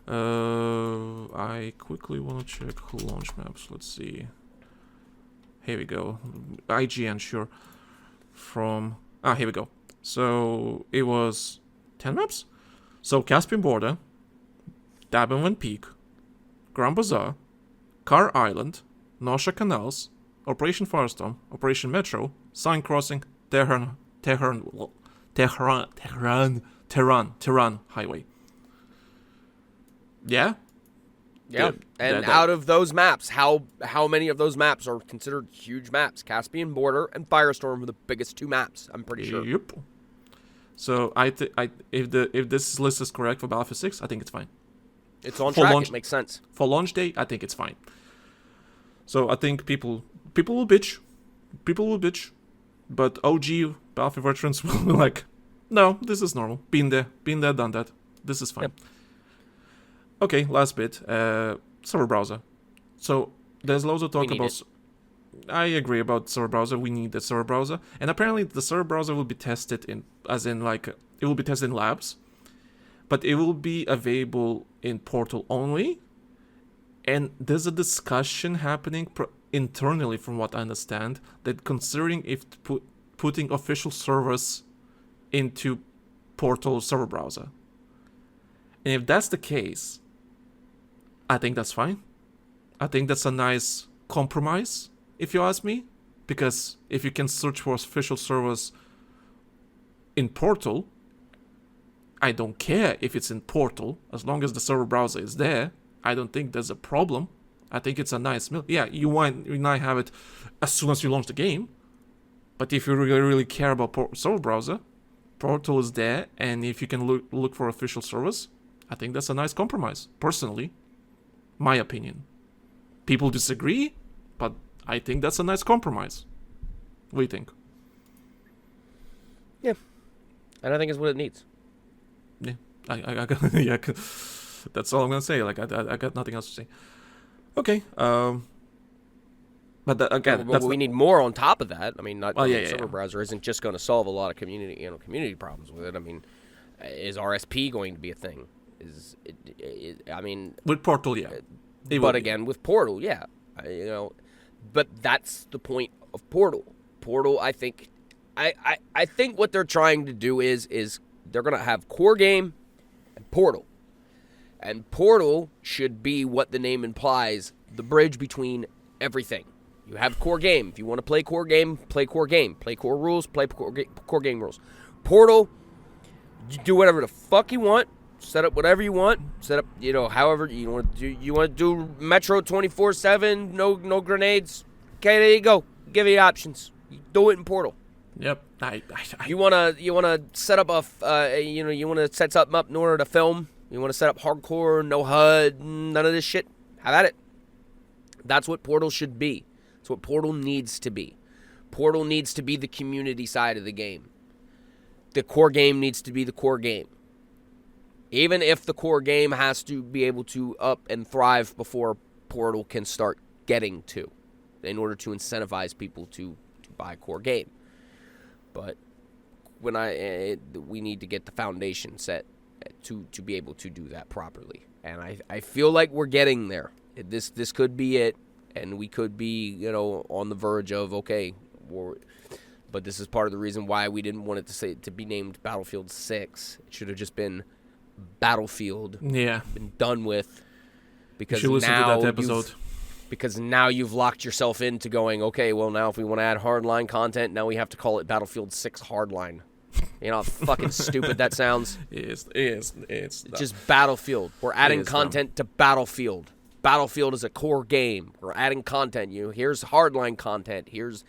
I quickly want to check launch maps. Let's see. Here we go. IGN, sure. Here we go. So it was 10 maps. So Caspian Border, Dabenwan Peak, Grand Bazaar, Car Island, Nosha Canals, Operation Firestorm, Operation Metro, Sign Crossing, Tehran Highway. Yeah. Yeah, and that- out of those maps, how many of those maps are considered huge maps? Caspian Border and Firestorm are the biggest 2 maps. I'm pretty sure. Yep. So if this list is correct for Battlefield 6, I think it's fine. It's on For track. launch- It makes sense. For launch day, I think it's fine. So I think people will bitch. People will bitch. But OG Battlefield veterans will be like, no, this is normal. Been there, done that. This is fine. Yep. Okay, last bit. Server browser. So there's loads of talk We need about. I agree about server browser. We need the server browser, and apparently the server browser will be tested it will be tested in labs, but it will be available in Portal only. And there's a discussion happening internally, from what I understand, that considering if putting official servers into Portal server browser. And if that's the case, I think that's fine. I think that's a nice compromise, if you ask me. Because if you can search for official servers in Portal, I don't care if it's in Portal. As long as the server browser is there, I don't think there's a problem. I think it's a nice mill. Yeah, you might have it as soon as you launch the game. But if you really care about server browser, Portal is there. And if you can look for official servers, I think that's a nice compromise, personally. My opinion. People disagree, but I think that's a nice compromise. What do you think? Yeah, and I think it's what it needs. Yeah, I got, yeah, that's all I'm gonna say. Like, I got nothing else to say. Okay, but But we need more on top of that. I mean, yeah, server browser isn't just going to solve a lot of community problems with it. I mean, is RSP going to be a thing? I mean, with Portal, yeah. But again, with Portal, yeah, but that's the point of Portal. Portal, I think what they're trying to do is they're gonna have core game and Portal, and Portal should be what the name implies, the bridge between everything. You have core game. If you want to play core game, play core game. Play core rules, play core game rules. Portal, you do whatever the fuck you want. Set up whatever you want. Set up, however you want to do. You want to do Metro 24/7, no grenades. Okay, there you go. Give you options. You do it in Portal. Yep. You wanna set up you wanna set something up in order to film. You wanna set up hardcore, no HUD, none of this shit. Have at it. That's what Portal should be. That's what Portal needs to be. Portal needs to be the community side of the game. The core game needs to be the core game. Even if the core game has to be able to up and thrive before Portal can start getting to, in order to incentivize people to buy core game. But we need to get the foundation set to be able to do that properly. And I feel like we're getting there. This could be it, and we could be on the verge of but this is part of the reason why we didn't want it to be named Battlefield 6. It should have just been Battlefield. Yeah. Been done with. Because you should listen to that episode. Because now you've locked yourself into going, okay, well, now if we want to add hardline content, now we have to call it Battlefield 6 Hardline. You know how fucking stupid that sounds? It's just Battlefield. We're adding content to Battlefield. Battlefield is a core game. We're adding content. Here's hardline content. Here's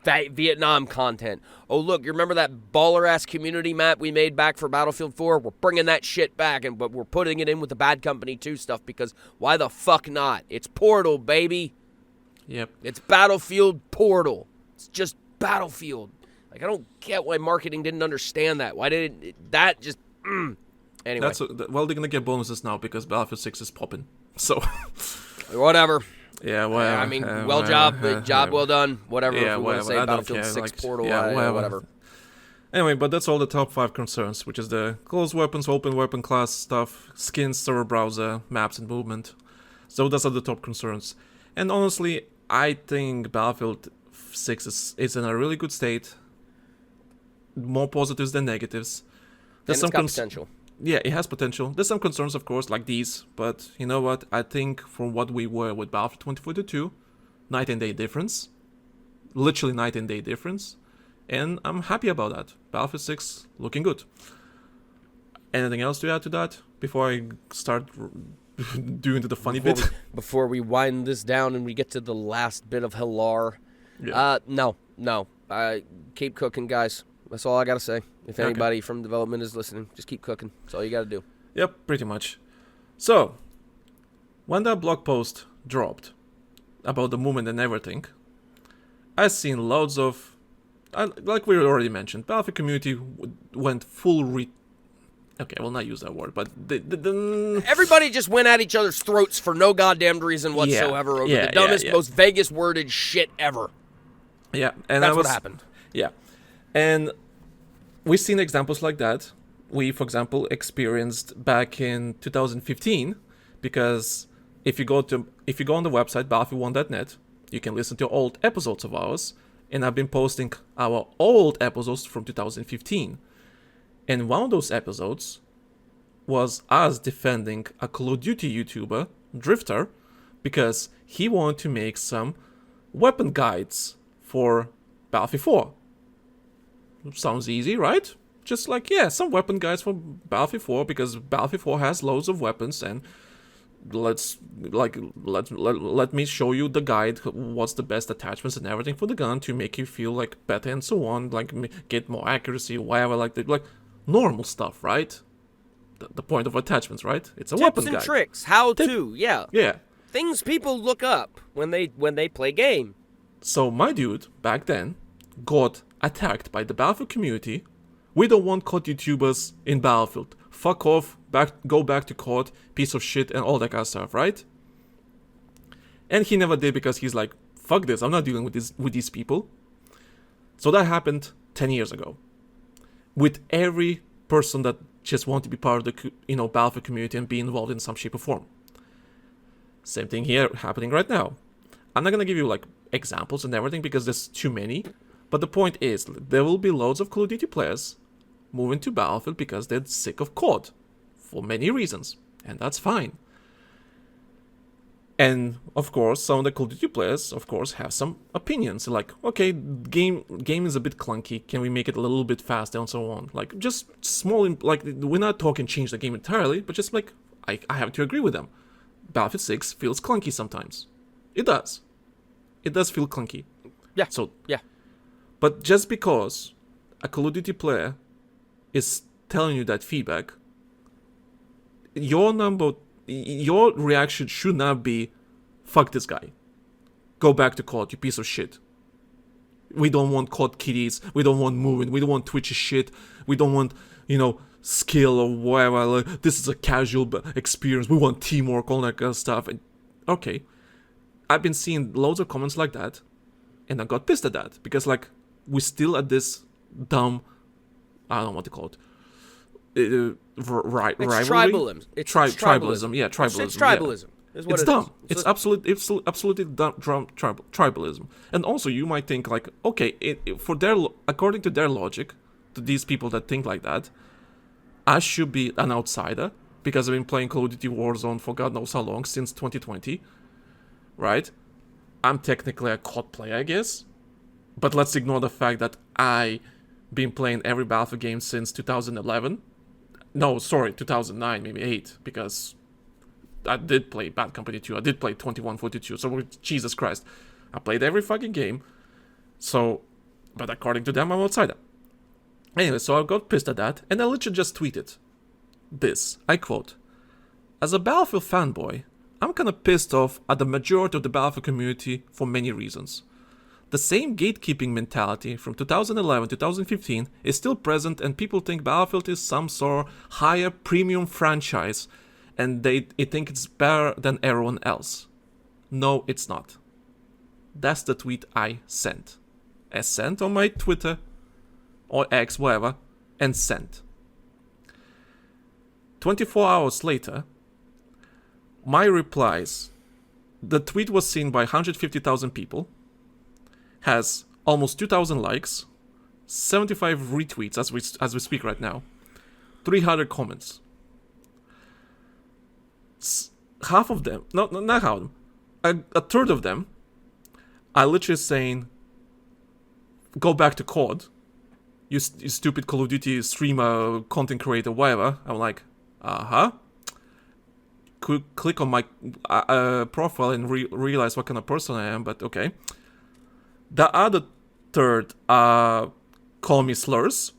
Vietnam content. Oh, look, you remember that baller-ass community map we made back for Battlefield 4? We're bringing that shit back, but we're putting it in with the Bad Company 2 stuff because why the fuck not? It's Portal, baby. Yep. It's Battlefield Portal. It's just Battlefield. Like, I don't get why marketing didn't understand that. Why didn't that just... Anyway. Well, they're going to get bonuses now because Battlefield 6 is popping. So... Whatever. Yeah, whatever. I mean, job well done. Whatever. Yeah, if we want to say Battlefield 6 Portal, whatever. Anyway, but that's all the top 5 concerns, which is the closed weapons, open weapon class stuff, skins, server browser, maps, and movement. So those are the top concerns. And honestly, I think Battlefield 6 is in a really good state. More positives than negatives. There's some potential. Yeah, it has potential. There's some concerns, of course, like these. But you know what? I think from what we were with Battlefield 2042, night and day difference. Literally night and day difference. And I'm happy about that. Battlefield 6 looking good. Anything else to add to that before I start doing the funny bit. Before we wind this down and we get to the last bit of Hilar. Yeah. No. Keep cooking, guys. That's all I gotta say. If anybody from development is listening, just keep cooking. That's all you gotta do. Yep, pretty much. So, when that blog post dropped about the movement and everything, I've seen loads of, like we already mentioned, Battlefield community went full okay, I will not use that word, but everybody just went at each other's throats for no goddamn reason whatsoever over the dumbest, most vaguest worded shit ever. Yeah, and that's what happened. Yeah, and we've seen examples like that. We, for example, experienced back in 2015, because if you go on the website BattlefieldOne.net, you can listen to old episodes of ours, and I've been posting our old episodes from 2015. And one of those episodes was us defending a Call of Duty YouTuber, Drifter, because he wanted to make some weapon guides for Battlefield 4. Sounds easy, right? Just like, some weapon guides for Battlefield 4, because Battlefield 4 has loads of weapons, and let me show you the guide, what's the best attachments and everything for the gun to make you feel like better and so on, like get more accuracy, whatever, like normal stuff, right? The point of attachments, right? It's a weapon guide. Tips and tricks, how to, yeah. Things people look up when they play game. So my dude back then got attacked by the Battlefield community. We don't want COD YouTubers in Battlefield. Fuck off, go back to COD, piece of shit, and all that kind of stuff, right? And he never did, because he's like, fuck this, I'm not dealing with these people. So that happened 10 years ago. With every person that just want to be part of the Battlefield community and be involved in some shape or form. Same thing here happening right now. I'm not gonna give you like examples and everything because there's too many, but the point is there will be loads of Call of Duty players moving to Battlefield because they're sick of COD for many reasons, and that's fine. And of course, some of the Call of Duty players, of course, have some opinions. Like, okay, game is a bit clunky. Can we make it a little bit faster and so on? Like, just small. Like, we're not talking change the game entirely, but just like I have to agree with them. Battlefield 6 feels clunky sometimes. It does. It does feel clunky. Yeah. So yeah. But just because a Call of Duty player is telling you that feedback, your reaction should not be, fuck this guy. Go back to COD, you piece of shit. We don't want COD kiddies. We don't want movement. We don't want twitchy shit. We don't want, skill or whatever. Like, this is a casual experience. We want teamwork, all that kind of stuff. And, okay. I've been seeing loads of comments like that. And I got pissed at that. Because, we're still at this dumb, I don't know what to call it. Rivalry? Tribalism. It's tribalism. Yeah, tribalism. It's tribalism. Yeah. Is what it's it dumb. is. It's absolutely dumb tribalism. And also, you might think okay, according to their logic, to these people that think like that, I should be an outsider because I've been playing Call of Duty Warzone for God knows how long, since 2020, right? I'm technically a COD player, I guess. But let's ignore the fact that I've been playing every Battlefield game since 2011. No, sorry, 2009, maybe 8, because I did play Bad Company 2, I did play 2142, so Jesus Christ. I played every fucking game, but according to them, I'm outsider. Anyway, so I got pissed at that, and I literally just tweeted this, I quote, "As a Battlefield fanboy, I'm kinda pissed off at the majority of the Battlefield community for many reasons. The same gatekeeping mentality from 2011 to 2015 is still present, and people think Battlefield is some sort of higher premium franchise and they think it's better than everyone else. No, it's not." That's the tweet I sent. I sent on my Twitter or X, whatever, and sent. 24 hours later, my replies, the tweet was seen by 150,000 people, has almost 2,000 likes, 75 retweets as we speak right now, 300 comments. Half of them, not half of them, a third of them are literally saying, go back to COD, you stupid Call of Duty streamer, content creator, whatever. I'm like, click on my profile and realize what kind of person I am, but okay. The other third call me slurs.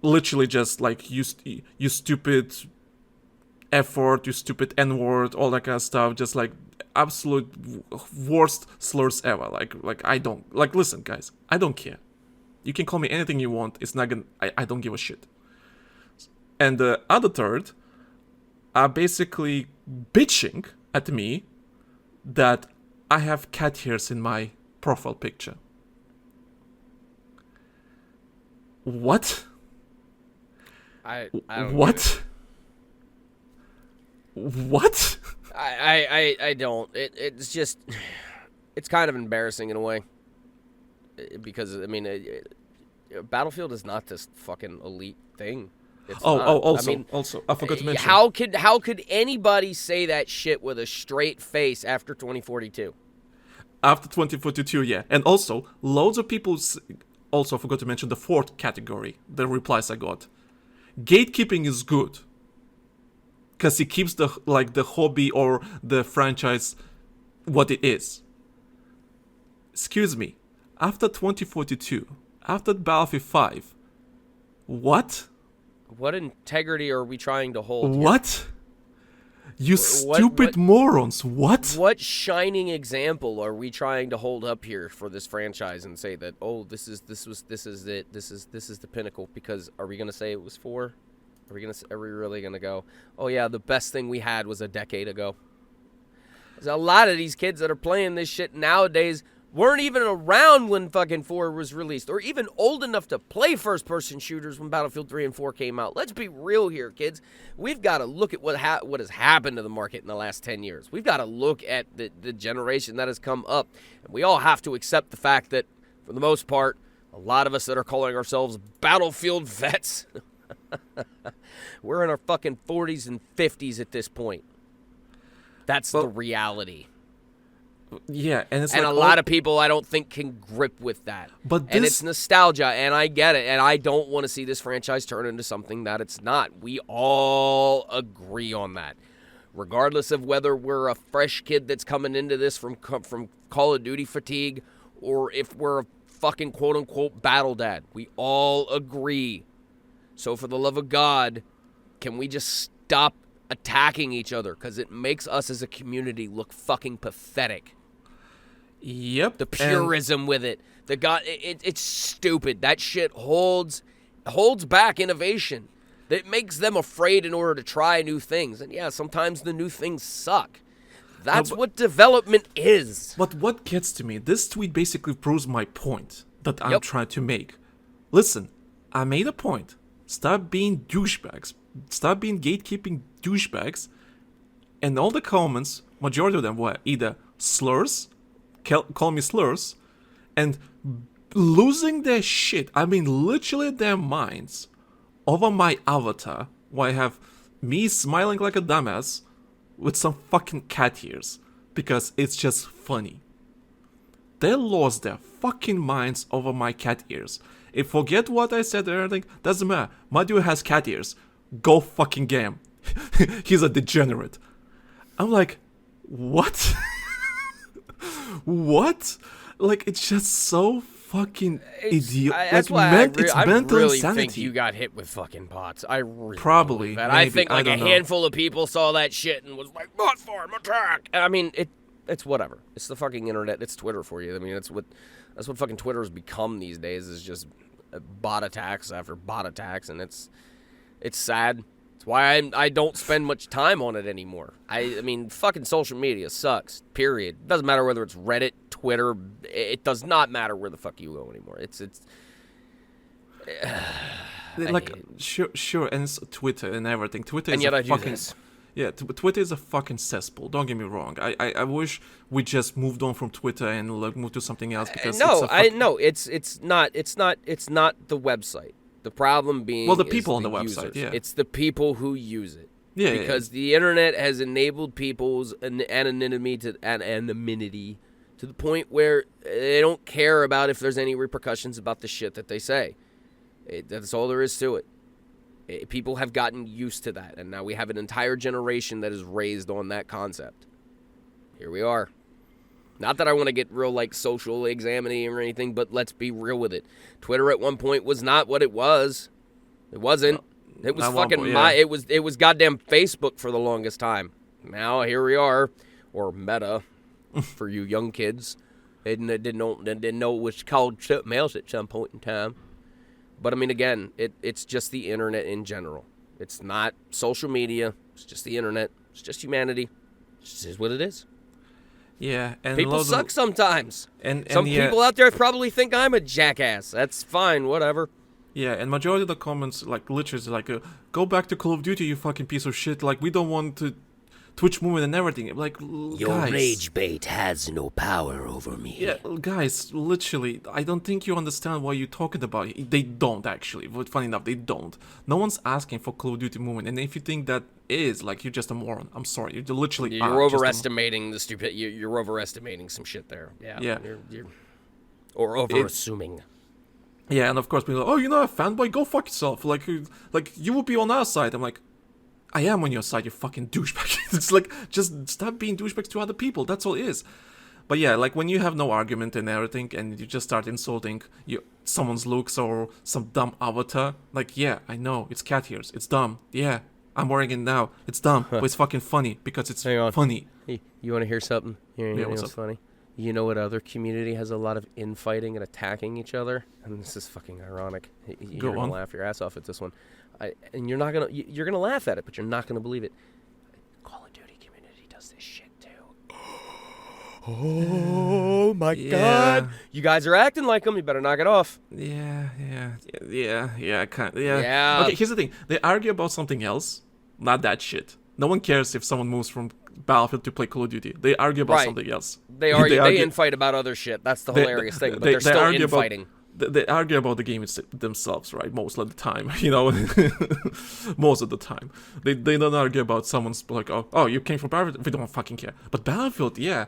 Literally just like, you stupid F-word, you stupid N-word, all that kind of stuff. Just like absolute worst slurs ever. Like I don't, like, listen guys, I don't care. You can call me anything you want. It's not gonna, I don't give a shit. And the other third are basically bitching at me that I have cat hairs in my profile picture. What? I don't what? What? I don't. It's just, it's kind of embarrassing in a way. Because, I mean, Battlefield is not this fucking elite thing. It's not. Also, I forgot to mention. How could anybody say that shit with a straight face after 2042? After 2042, yeah. And also, loads of people also forgot to mention the fourth category, the replies I got. Gatekeeping is good. Because it keeps the hobby or the franchise what it is. Excuse me. After 2042, after Battlefield 5, what? What integrity are we trying to hold here? What? You stupid morons, what? What shining example are we trying to hold up here for this franchise and say that, oh, this is it, this is the pinnacle? Because are we gonna say it was 4? Are we really gonna go, oh yeah, the best thing we had was a decade ago? There's a lot of these kids that are playing this shit nowadays weren't even around when fucking 4 was released, or even old enough to play first-person shooters when Battlefield 3 and 4 came out. Let's be real here, kids. We've got to look at what has happened to the market in the last 10 years. We've got to look at the generation that has come up, and we all have to accept the fact that, for the most part, a lot of us that are calling ourselves Battlefield vets, we're in our fucking 40s and 50s at this point. That's the reality. Yeah, and it's and like a lot of people I don't think can grip with that. And it's nostalgia, and I get it, and I don't want to see this franchise turn into something that it's not. We all agree on that. Regardless of whether we're a fresh kid that's coming into this from Call of Duty fatigue, or if we're a fucking quote-unquote battle dad. We all agree. So for the love of God, can we just stop attacking each other? Because it makes us as a community look fucking pathetic. Yep. The purism with it. It's stupid. That shit holds back innovation. That makes them afraid in order to try new things. And yeah, sometimes the new things suck. That's what development is. But what gets to me, this tweet basically proves my point that I'm trying to make. Listen, I made a point. Stop being douchebags. Stop being gatekeeping douchebags. And all the comments, majority of them were either slurs, call me slurs, and losing their shit, I mean literally their minds, over my avatar, where I have me smiling like a dumbass with some fucking cat ears, because it's just funny. They lost their fucking minds over my cat ears. If forget what I said earlier, doesn't matter. My dude has cat ears. Go fucking get him. He's a degenerate. I'm like, what? What? Like, it's just so fucking idiot. That's why I really think you got hit with fucking bots. I really probably. That. I think like a handful of people saw that shit and was like, bot farm attack. I mean, it's whatever. It's the fucking internet. It's Twitter for you. I mean, that's what fucking Twitter has become these days, is just bot attacks after bot attacks, and it's sad. It's why I don't spend much time on it anymore. I mean, fucking social media sucks, period. It doesn't matter whether it's Reddit, Twitter. It does not matter where the fuck you go anymore. It's like, sure, and it's Twitter and everything. Twitter and is yet a fucking... Yeah, Twitter is a fucking cesspool. Don't get me wrong. I wish we just moved on from Twitter and like moved to something else, because it's not the website. The problem being, the people on the website. Yeah, it's the people who use it. Yeah, because the internet has enabled people's anonymity to the point where they don't care about if there's any repercussions about the shit that they say. That's all there is to it. People have gotten used to that, and now we have an entire generation that is raised on that concept. Here we are. Not that I want to get real, like, social examining or anything, but let's be real with it. Twitter at one point was not what it was. It wasn't. It was fucking it was goddamn Facebook for the longest time. Now here we are, or Meta, for you young kids. They didn't know it was called something else at some point in time. But I mean, again, it's just the internet in general. It's not social media. It's just the internet. It's just humanity. It just is what it is. Yeah, and people suck sometimes. And some people out there probably think I'm a jackass. That's fine, whatever. Yeah, and majority of the comments, like, literally, like, go back to Call of Duty, you fucking piece of shit. Like, we don't want to Twitch movement and everything. Like, your guys, rage bait has no power over me. Yeah, guys, literally, I don't think you understand what you're talking about. They don't, actually. But funny enough, they don't. No one's asking for Call of Duty movement. And if you think that is, like, you're just a moron. I'm sorry. You're literally You're overestimating the stupid... You're overestimating some shit there. Yeah. Or over-assuming. Yeah, and of course, people are like, oh, you're not a fanboy? Go fuck yourself. Like you would be on our side. I'm like, I am on your side, you fucking douchebag. It's like, just stop being douchebags to other people. That's all it is. But yeah, like, when you have no argument and everything, and you just start insulting someone's looks or some dumb avatar, like, yeah, I know, it's cat ears. It's dumb. Yeah, I'm wearing it now. It's dumb, but it's fucking funny because it's funny. Hey, you want to hear something? What's funny? You know what other community has a lot of infighting and attacking each other? And this is fucking ironic. You're gonna laugh your ass off at this one. And you're gonna laugh at it, but you're not gonna believe it. Call of Duty community does this shit too. Oh my god! You guys are acting like them. You better knock it off. Yeah. Okay, here's the thing. They argue about something else, not that shit. No one cares if someone moves from Battlefield to play Call of Duty. They argue about something else. They infight about other shit. That's the hilarious thing. But they're still infighting. They argue about the game themselves, right? Most of the time, you know. Most of the time, they don't argue about someone's like, oh, you came from Battlefield. We don't fucking care. But Battlefield, yeah.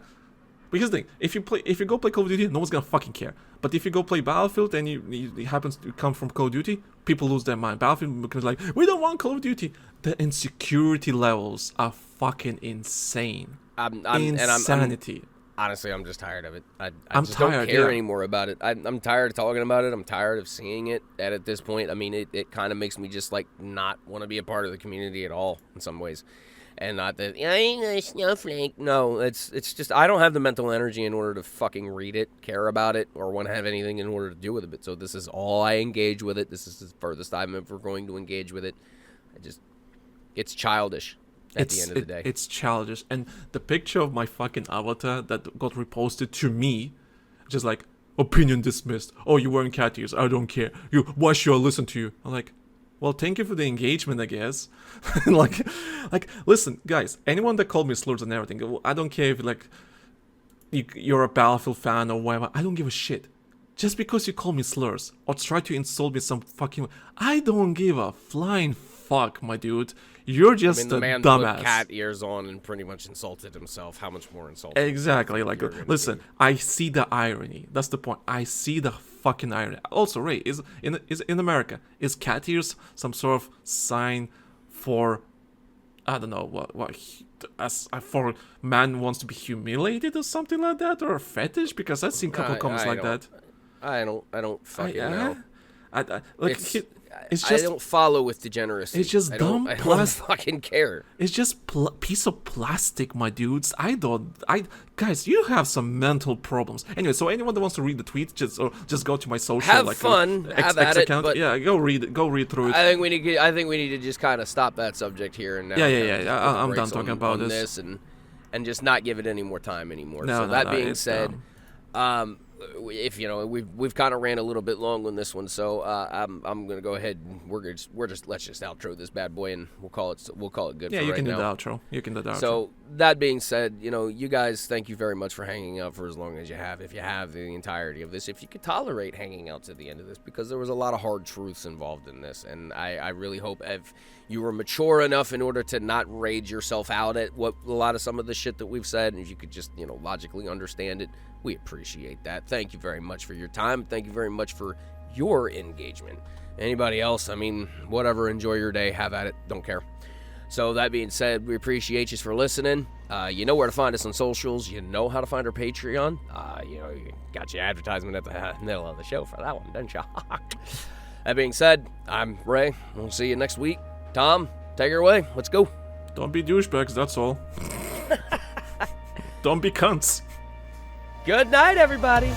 Because the thing, if you go play Call of Duty, no one's gonna fucking care. But if you go play Battlefield and it happens to come from Call of Duty, people lose their mind. Battlefield becomes like, we don't want Call of Duty. The insecurity levels are fucking insane. Insanity. Honestly, I'm just tired of it. I just don't care anymore about it. I'm tired of talking about it. I'm tired of seeing it. And at this point, I mean, it kind of makes me just, like, not want to be a part of the community at all in some ways. And not that, I ain't a snowflake. No, it's just, I don't have the mental energy in order to fucking read it, care about it, or want to have anything in order to do with it. So this is all I engage with it. This is the furthest I'm ever going to engage with it. It's childish. At the end of the day, it's childish. And the picture of my fucking avatar that got reposted to me, just like, opinion dismissed. Oh, you're wearing cat ears. I don't care. Why should I listen to you? I'm like, well, thank you for the engagement, I guess. like, listen, guys. Anyone that called me slurs and everything, I don't care if like you're a Battlefield fan or whatever. I don't give a shit. Just because you call me slurs or try to insult me some fucking, I don't give a flying fuck, my dude. You're just the man dumbass. Put cat ears on and pretty much insulted himself. How much more insulting? Exactly. Like, listen, I see the irony. That's the point. I see the fucking irony. Also, Ray, is in America, is cat ears some sort of sign for, I don't know what for man wants to be humiliated or something like that, or a fetish? Because I've seen a couple comments like that. I don't fucking know. It's just, I don't follow with degeneracy. It's just dumb. I don't fucking care. It's just piece of plastic, my dudes. Guys, you have some mental problems. Anyway, so anyone that wants to read the tweet, just go to my social. Have fun. Have at it. Account. Yeah, go read through it. I think we need to just kind of stop that subject here and now. Yeah. I'm done talking about this and just not give it any more time anymore. That being said, if we've kind of ran a little bit long on this one, so I'm gonna go ahead and let's just outro this bad boy and we'll call it good. Yeah, for you right can do now. the outro. You can do the outro. So that being said, you guys, thank you very much for hanging out for as long as you have. If you have the entirety of this, if you could tolerate hanging out to the end of this, because there was a lot of hard truths involved in this, and I really hope if you were mature enough in order to not rage yourself out at what a lot of some of the shit that we've said, and if you could just logically understand it. We appreciate that. Thank you very much for your time. Thank you very much for your engagement. Anybody else, I mean, whatever, enjoy your day, have at it, don't care. So that being said, we appreciate you for listening. You know where to find us on socials. You know how to find our Patreon. You got your advertisement at the middle of the show for that one, didn't you? That being said, I'm Ray. We'll see you next week. Tom, take her away. Let's go. Don't be douchebags, that's all. Don't be cunts. Good night, everybody.